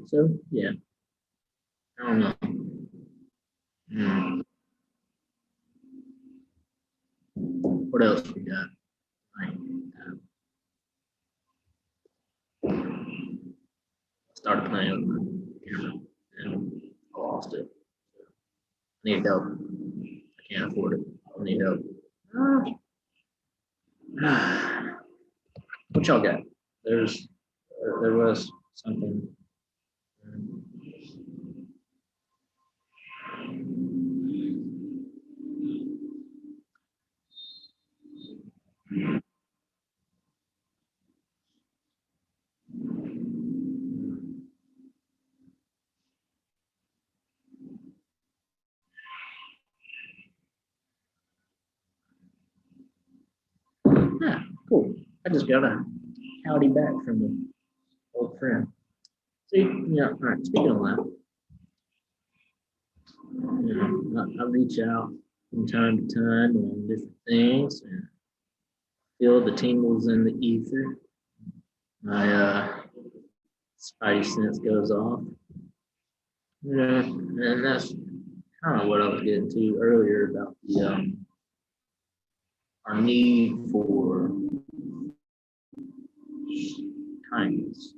so yeah, I don't know. Mm. What else we got? Like, started playing with my camera and I lost it. I need help. I can't afford it. I need help. What y'all got? There was something. Yeah, cool. I just got a howdy back from the old friend. See, yeah, all right. Speaking of that, I reach out from time to time on different things and feel the tingles in the ether. My spidey sense goes off. Yeah, and that's kind of what I was getting to earlier about the our need for kindness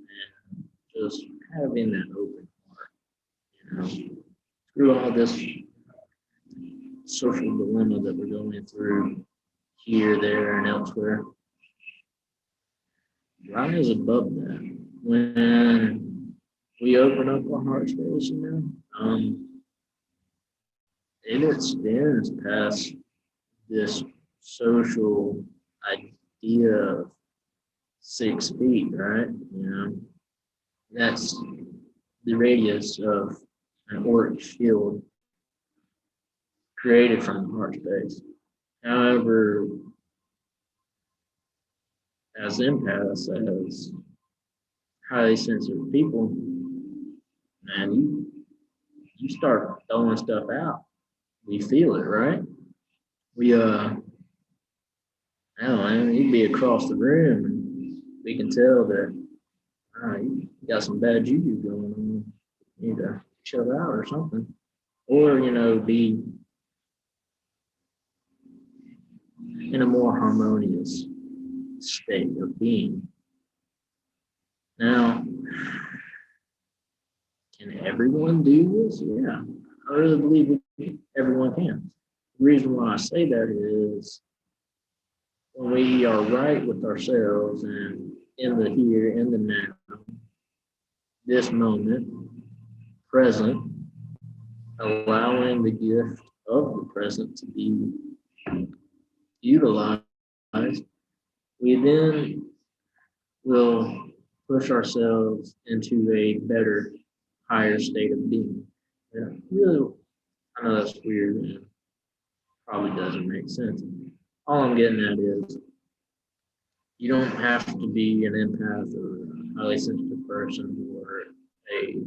and just having that open heart. You know, through all this social dilemma that we're going through here, there, and elsewhere, rise above that. When we open up our heart space, it extends past this social idea of 6 feet, right? That's the radius of an auric field created from the heart space. However, as empaths, as highly sensitive people, man, you start throwing stuff out. We feel it, right? We I don't know, you'd be across the room and we can tell that you got some bad juju going on. You need to chill out or something. Or, be in a more harmonious state of being. Now, can everyone do this? Yeah, I really believe everyone can. The reason why I say that is when we are right with ourselves and in the here, in the now, this moment, present, allowing the gift of the present to be utilized, we then will push ourselves into a better, higher state of being. Yeah, really, I know that's weird and probably doesn't make sense. All I'm getting at is you don't have to be an empath or a highly sensitive person or a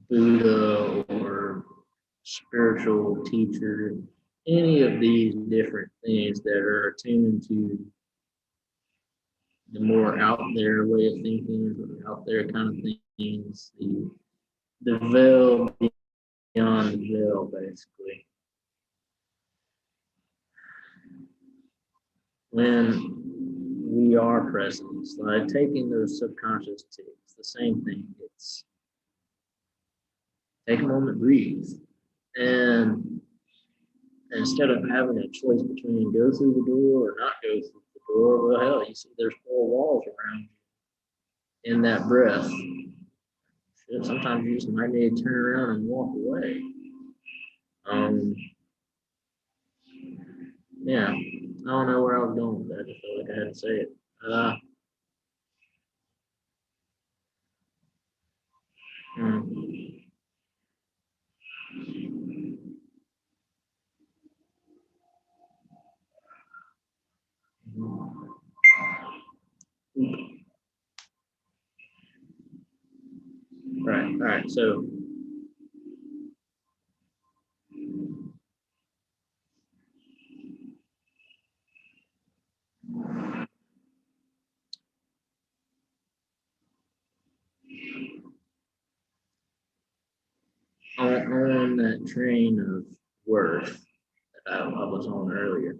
Buddha or spiritual teacher, any of these different things that are attuned to the more out there way of thinking, or out there kind of things, the veil beyond the veil, basically. When we are present, it's like taking those subconscious tips, the same thing. It's take a moment, breathe, and instead of having a choice between go through the door or not go through the door, well, hell, you see there's 4 walls around you in that breath. Shit, sometimes you just might need to turn around and walk away. Yeah, I don't know where I was going with that. I just felt like I had to say it. Hmm. Right, all right. So on that train of worth that I was on earlier,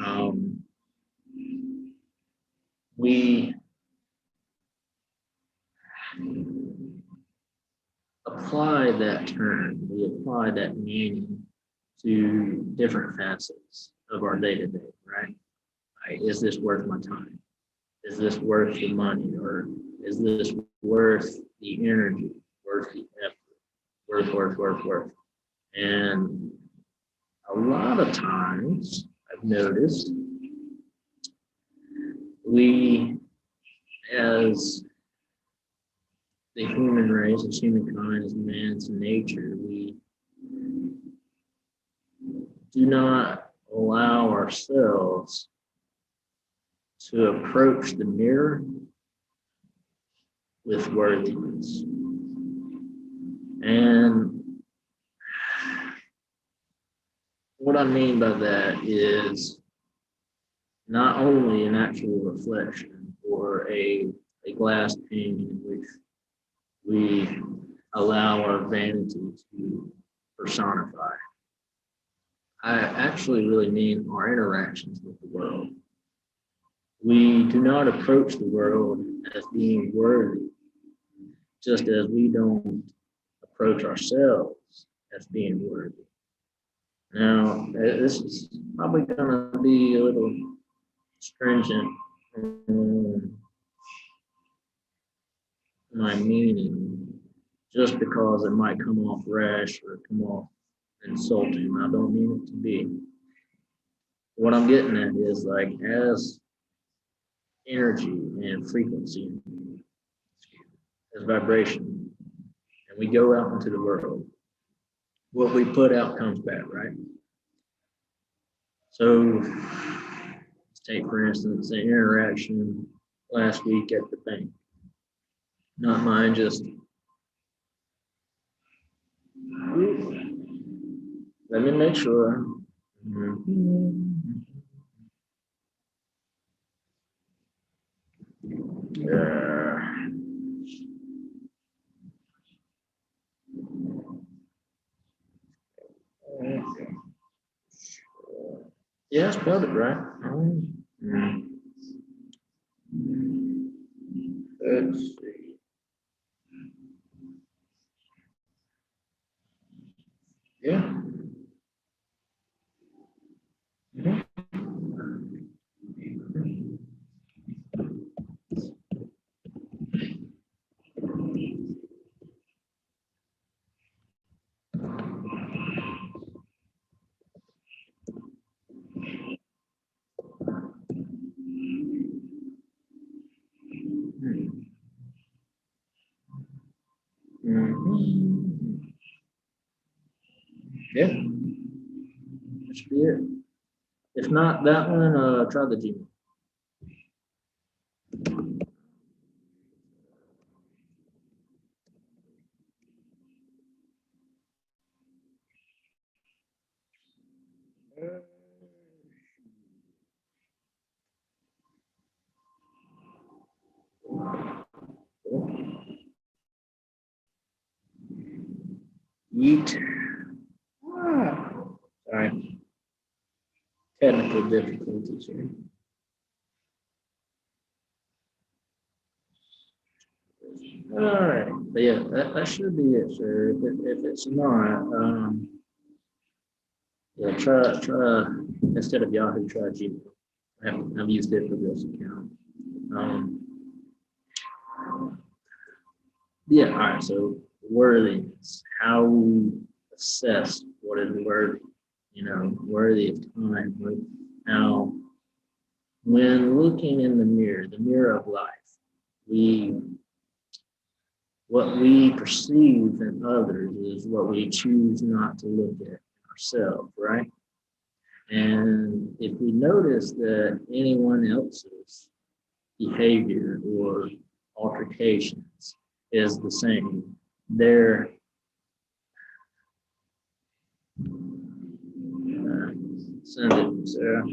um, we apply that term, we apply that meaning to different facets of our day to day, right? Like, is this worth my time? Is this worth the money? Or is this worth the energy, worth the effort, worth? And a lot of times I've noticed we, as the human race, as humankind, as man's nature, we do not allow ourselves to approach the mirror with worthiness. And what I mean by that is not only an actual reflection or a glass pane in which we allow our vanity to personify. I actually really mean our interactions with the world. We do not approach the world as being worthy, just as we don't approach ourselves as being worthy. Now, this is probably going to be a little stringent on my meaning, just because it might come off rash or come off insulting. I don't mean it to be. What I'm getting at is like as energy and frequency, as vibration, and we go out into the world, what we put out comes back, right? So let's take, for instance, an interaction last week at the bank. Not mine, just let me make sure. Yeah, I spelled it right. Let's see. Yeah. Mhm. Yeah, that should be it. If not that one, try the Gmail. Yeet. Sorry, technical difficulties here. All right, but yeah, that should be it, sir. If it's not, yeah, try instead of Yahoo, try Gmail. I've used it for this account. Um, yeah, all right. So worthiness, how we assess what is worthy, worthy of time. Now, when looking in the mirror of life, we what we perceive in others is what we choose not to look at ourselves, right? And if we notice that anyone else's behavior or altercations is the same, they're send it, Sarah.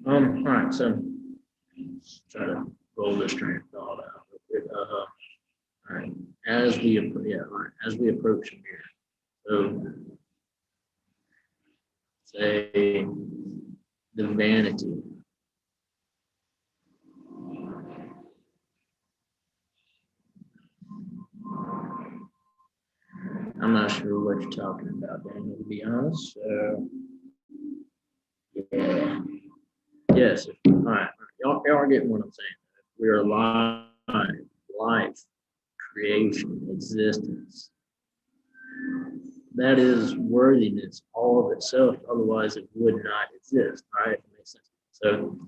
All right, so try to roll this train of thought out. All right, as we approach a mirror, so say the vanity. I'm not sure what you're talking about, Daniel, to be honest. Yeah. Yes. All right. Y'all are getting what I'm saying. We're alive, life, creation, existence. That is worthiness all of itself. Otherwise, it would not exist. Right? If it makes sense. So,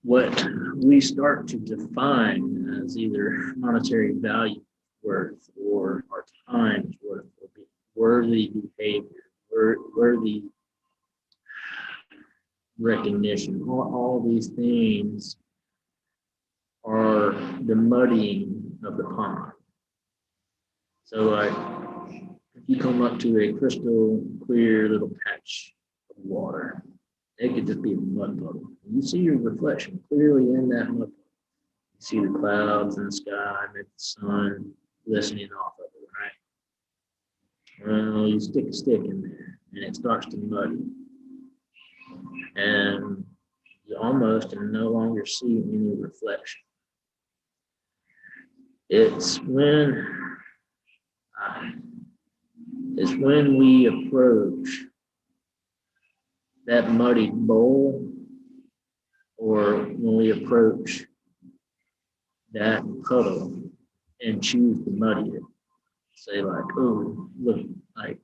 what we start to define as either monetary value, worth, or our time is worth, will be worthy behavior, worthy recognition. All these things are the muddying of the pond. So, like, if you come up to a crystal clear little patch of water, it could just be a mud puddle. You see your reflection clearly in that mud puddle. You see the clouds in the sky, maybe the sun glistening off of it, right? Well, you stick a stick in there, and it starts to muddy, and you almost can no longer see any reflection. It's when uh, it's when we approach that muddied bowl, or when we approach that puddle and choose to muddy it. Say like, oh, look, like,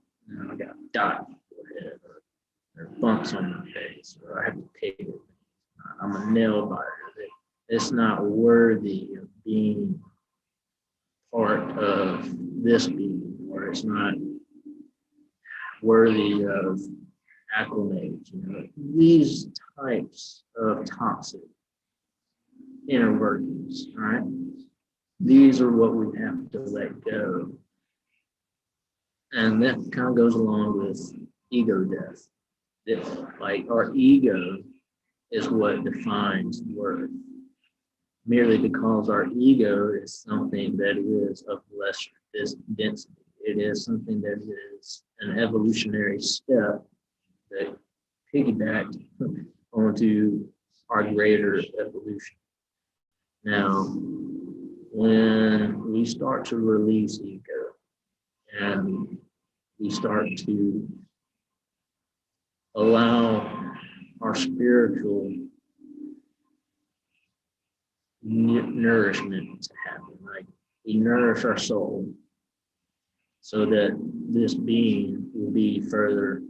I got dot on my forehead, or bumps on my face, or I have to pick it. I'm a nail biter. It's not worthy of being part of this being, or it's not worthy of acclimate. These types of toxic inner workings, all right? These are what we have to let go. And that kind of goes along with ego death. Like, our ego is what defines worth, merely because our ego is something that is of lesser density. It is something that is an evolutionary step that piggybacked onto our greater evolution. Now, when we start to release ego and we start to allow our spiritual nourishment to happen. Like we nourish our soul so that this being will be further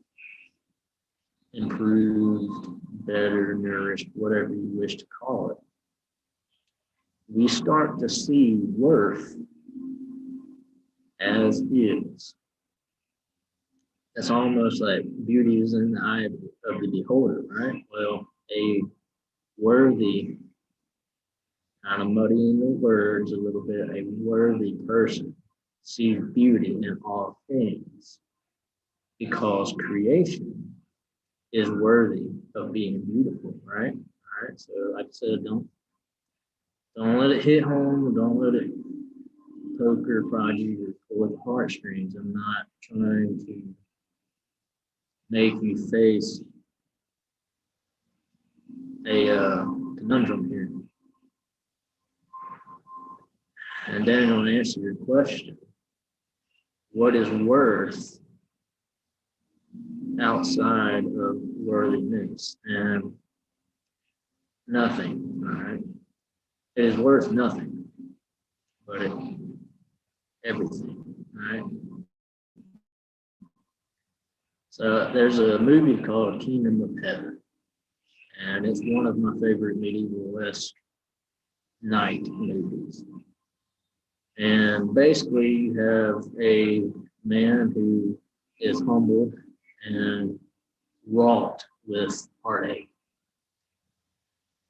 improved, better nourished, whatever you wish to call it. We start to see worth as is. It's almost like beauty is in the eye of the beholder, right? Well, a worthy, kind of muddying the words a little bit, a worthy person sees beauty in all things because creation is worthy of being beautiful, right? All right. So, like I said, don't let it hit home. Don't let it poke or prod you or pull at the heartstrings. I'm not trying to make you face a conundrum here. And then I'll answer your question. What is worth outside of worthiness? And nothing, all right? It is worth nothing, but everything, all right? So there's a movie called Kingdom of Heaven, and it's one of my favorite medieval-esque knight movies. And basically, you have a man who is humble and wrought with heartache.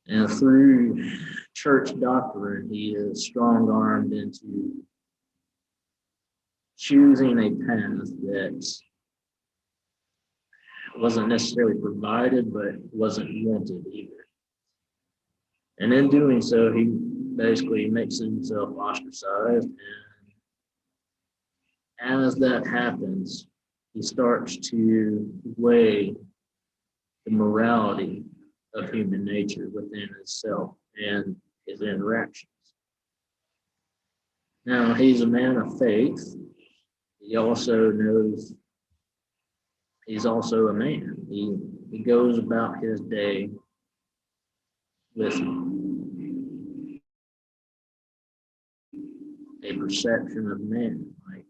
And through church doctrine, he is strong-armed into choosing a path that wasn't necessarily provided, but wasn't wanted either. And in doing so, he basically makes himself ostracized. And as that happens, he starts to weigh the morality of human nature within himself and his interactions. Now, he's a man of faith. He also knows he's also a man. He goes about his day with a perception of man. Like,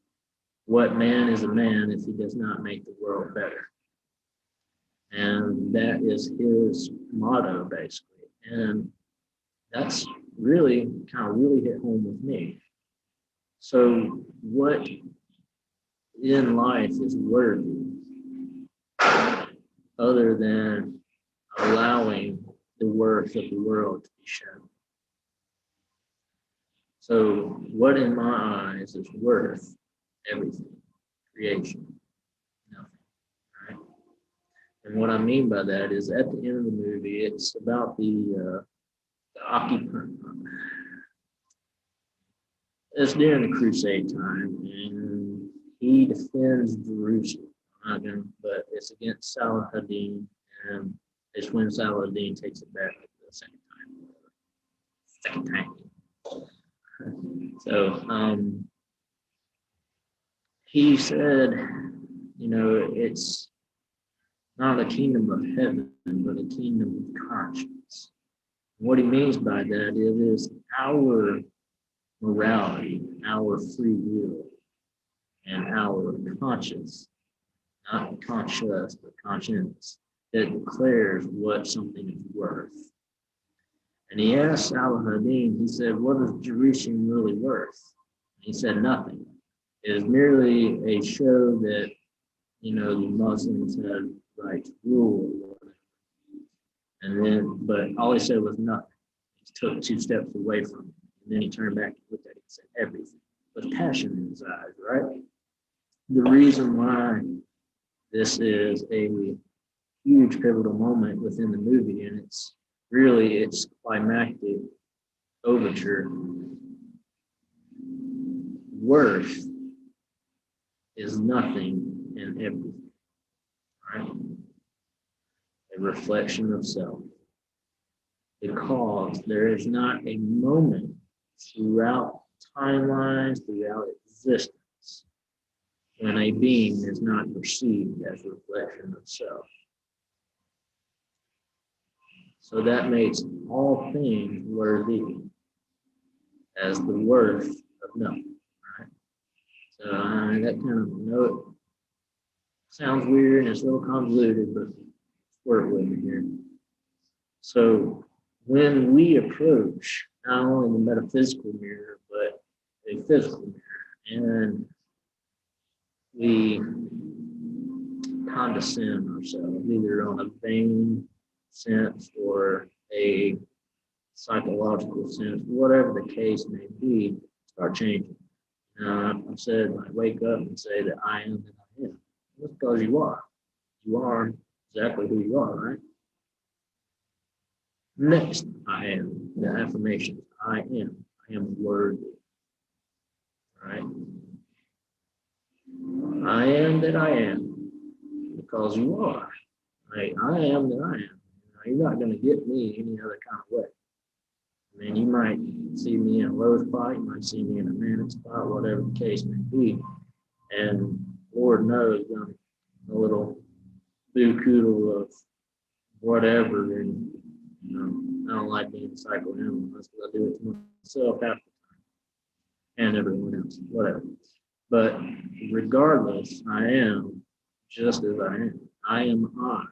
what man is a man if he does not make the world better? And that is his motto, basically. And that's really hit home with me. So what in life is worthy other than allowing the worth of the world to be shown? So what in my eyes is worth everything? Creation, nothing. All right? And what I mean by that is at the end of the movie, it's about the occupant. It's during the Crusade time, and he defends Jerusalem. But it's against Saladin, and it's when Saladin takes it back the second time. So he said, it's not a kingdom of heaven, but a kingdom of conscience. What he means by that is our morality, our free will, and our conscience, not conscious, but conscience, that declares what something is worth. And he asked Saladin, he said, what is Jerusalem really worth? And he said, nothing. It is merely a show that, the Muslims had right to rule. And then, but all he said was nothing. He took 2 steps away from it. And then he turned back and looked at it and said, everything. With passion in his eyes, right? The reason why this is a huge pivotal moment within the movie, and it's climactic overture. Worth is nothing and everything, right? A reflection of self. Because there is not a moment throughout timelines, throughout existence, when a being is not perceived as a reflection of self. So that makes all things worthy as the worth of knowing. Right? So that kind of note sounds weird and it's a little convoluted, but work with me here. So when we approach not only the metaphysical mirror, but a physical mirror, and we condescend ourselves, either on a vain sense or a psychological sense, whatever the case may be, start changing. I said, I wake up and say that I am that I am. That's because you are. You are exactly who you are, right? Next, I am. The affirmation, I am. I am worthy. Right? I am that I am because you are. Right? I am that I am. You're not going to get me any other kind of way. I mean, you might see me in a low spot, you might see me in a manic spot, whatever the case may be. And Lord knows, a little boo-coodle of whatever. And, I don't like being a psychoanalyst because I do it to myself half the time and everyone else, whatever. But regardless, I am just as I am. I am I,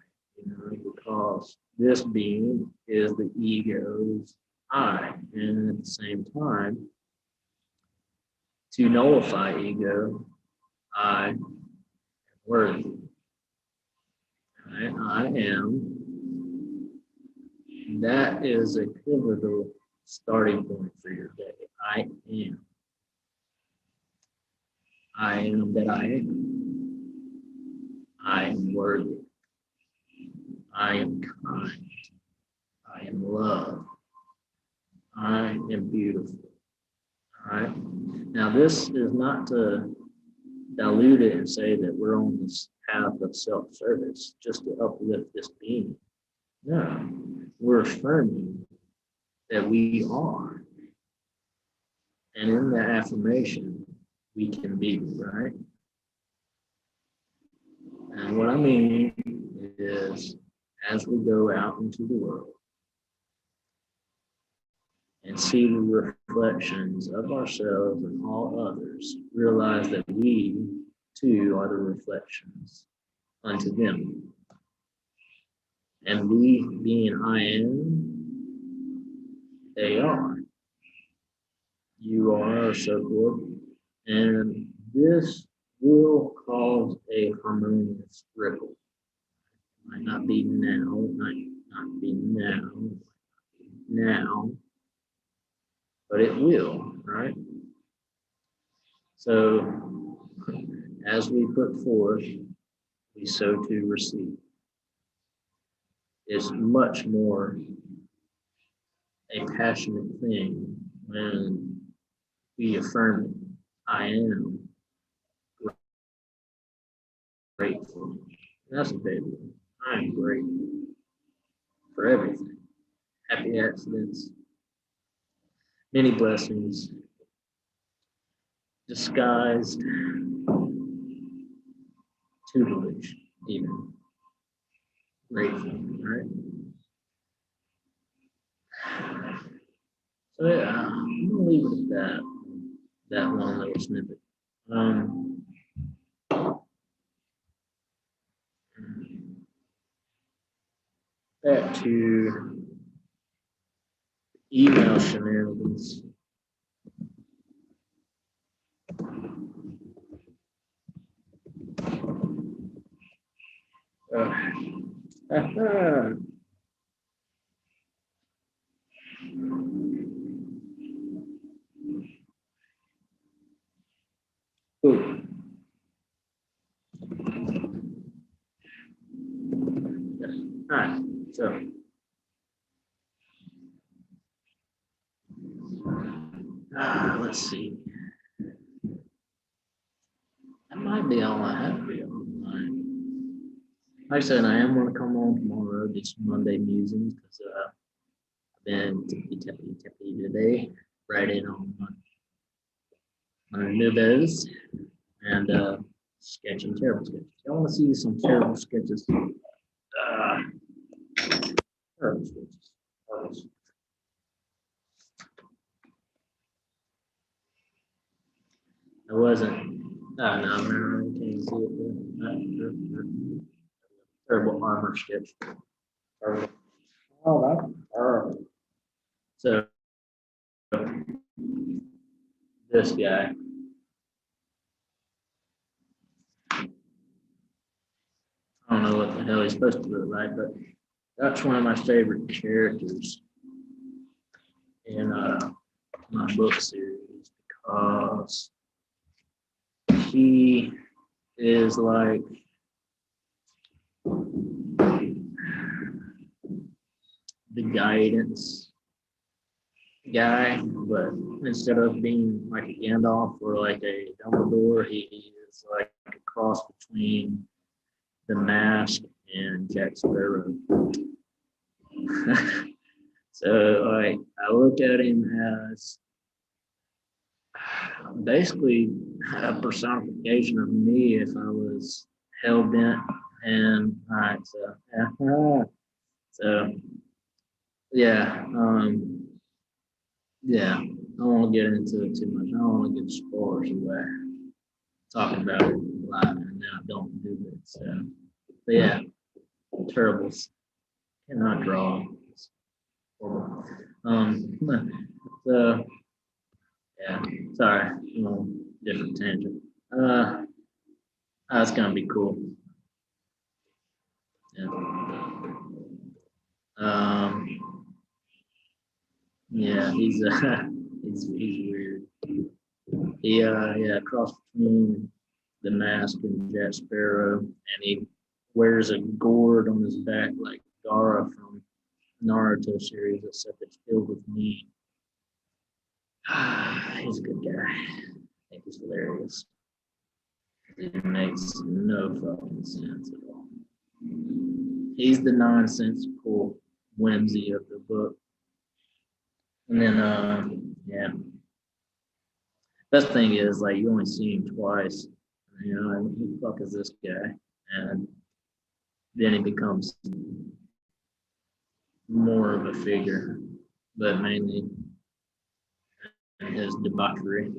because this being is the ego's I. And at the same time, to nullify ego, I am worthy. I am. That is a pivotal starting point for your day. I am. I am that I am. I am worthy. I am kind. I am love. I am beautiful. All right. Now, this is not to dilute it and say that we're on this path of self-service just to uplift this being. No, we're affirming that we are. And in that affirmation, we can be, right? And what I mean is, as we go out into the world and see the reflections of ourselves and all others, realize that we too are the reflections unto them. And we being I am, they are. You are, so forth. And this will cause a harmonious ripple. It might not be now, it might not be now, but it will, right? So as we put forth, we so too receive. It's much more a passionate thing when we affirm it. I am grateful. That's a big one. I am grateful for everything. Happy accidents, many blessings, disguised tutelage, even. Grateful, right? So yeah, I'm gonna leave it at that one little snippet. Back to email shenanigans. Cool. All right, so let's see. That might be all I have for you online. Like I said, I am going to come on tomorrow, do some Monday musings, because I've been tippy today, writing on my new biz and sketching terrible sketches. I want to see some terrible sketches. Terrible sketches. I wasn't. Oh no, man, I can't see it. Terrible armor sketch. Terrible. Oh, that's terrible. So this guy, I don't know what the hell he's supposed to look like, but that's one of my favorite characters in my book series because he is like the guidance guy, but instead of being like a Gandalf or like a Dumbledore, he is like a cross between the Mask and Jack Sparrow. So like I look at him as basically a personification of me if I was hell bent and all right, so yeah, yeah. I don't want to get into it too much. I don't want to get spoilers away. Talking about it live and now I don't do it. So, but yeah, terribles. Cannot draw. It's horrible. So yeah, sorry, different tangent. That's gonna be cool. Yeah. Um, yeah, he's weird. Yeah, cross between the Mask and Jack Sparrow, and he wears a gourd on his back like Gara from Naruto series, except it's filled with meat. He's a good guy. I think he's hilarious. It makes no fucking sense at all. He's the nonsensical whimsy of the book. And then, yeah. Best thing is, like, you only see him twice. Who the fuck is this guy? And then he becomes more of a figure, but mainly his debauchery.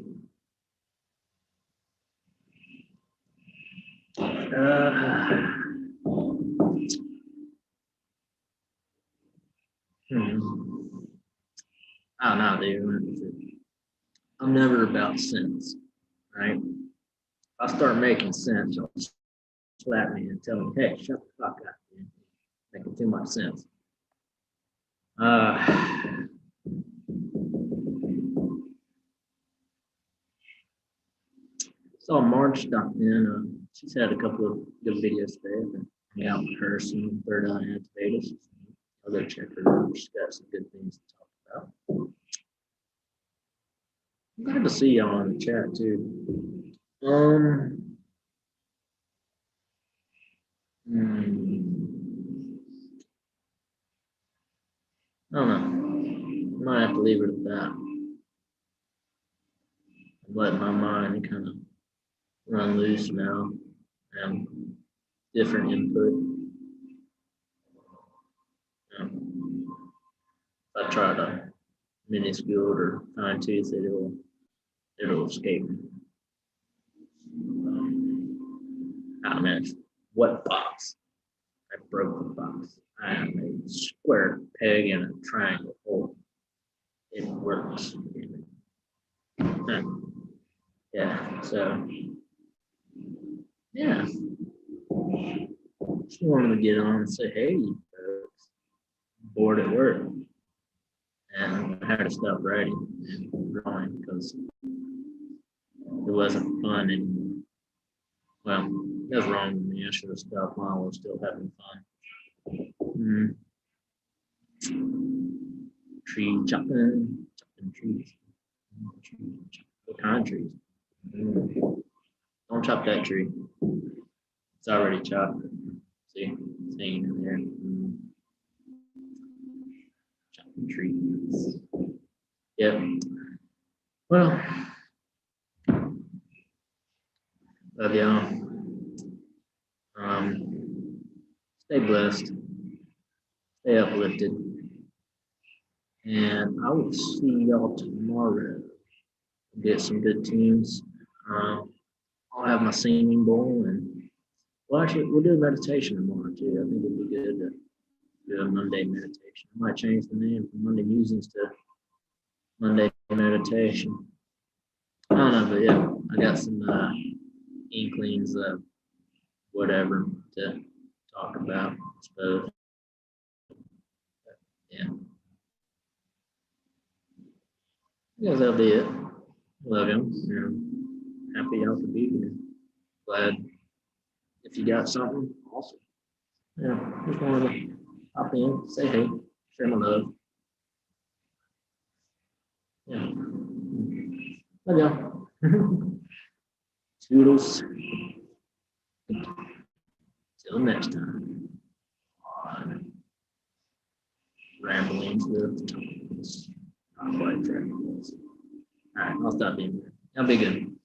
I don't know, dude. I'm never about sense, right? I'll start making sense. You'll slap me and tell me, hey, shut the fuck up, man. Making too much sense. Saw Marge stop in. She's had a couple of good videos today. I've been hanging out with her some third eye activators. I'll go check her out. She's got some good things to talk about. I'm glad to see y'all in the chat too. I don't know. Might have to leave it at that. I'm letting my mind kind of run loose now and different input. If I try to minuscule or fine tooth it, it'll escape me. Ah man, what box? I broke the box. I have a square peg and a triangle hole. It works. Yeah, so yeah. Just wanted to get on and say, hey, folks, bored at work. And I had to stop writing and drawing because it wasn't fun anymore. Well, that's wrong with me. I should have stopped while I was still having fun. Tree chopping trees. What kind of trees? Don't chop that tree. It's already chopped. See, it's hanging in there. Chopping trees. Yep. Well, love y'all. Stay blessed. Stay uplifted. And I will see y'all tomorrow. Get some good teams. I'll have my singing bowl and well, actually, we'll do meditation tomorrow too. I think it'd be good to do a Monday meditation. I might change the name from Monday musings to Monday meditation. I don't know, but yeah, I got some inklings of whatever to talk about, I suppose. Yeah, I guess that'll be it. Love him. Yeah. Happy y'all to be here. Glad if you got something, awesome. Yeah, just wanted to hop in, say hey, share my love. Yeah. Love y'all. Toodles. Till next time. Ramblings with tongues. Not quite ramblings. All right, I'll stop being there. Y'all be good.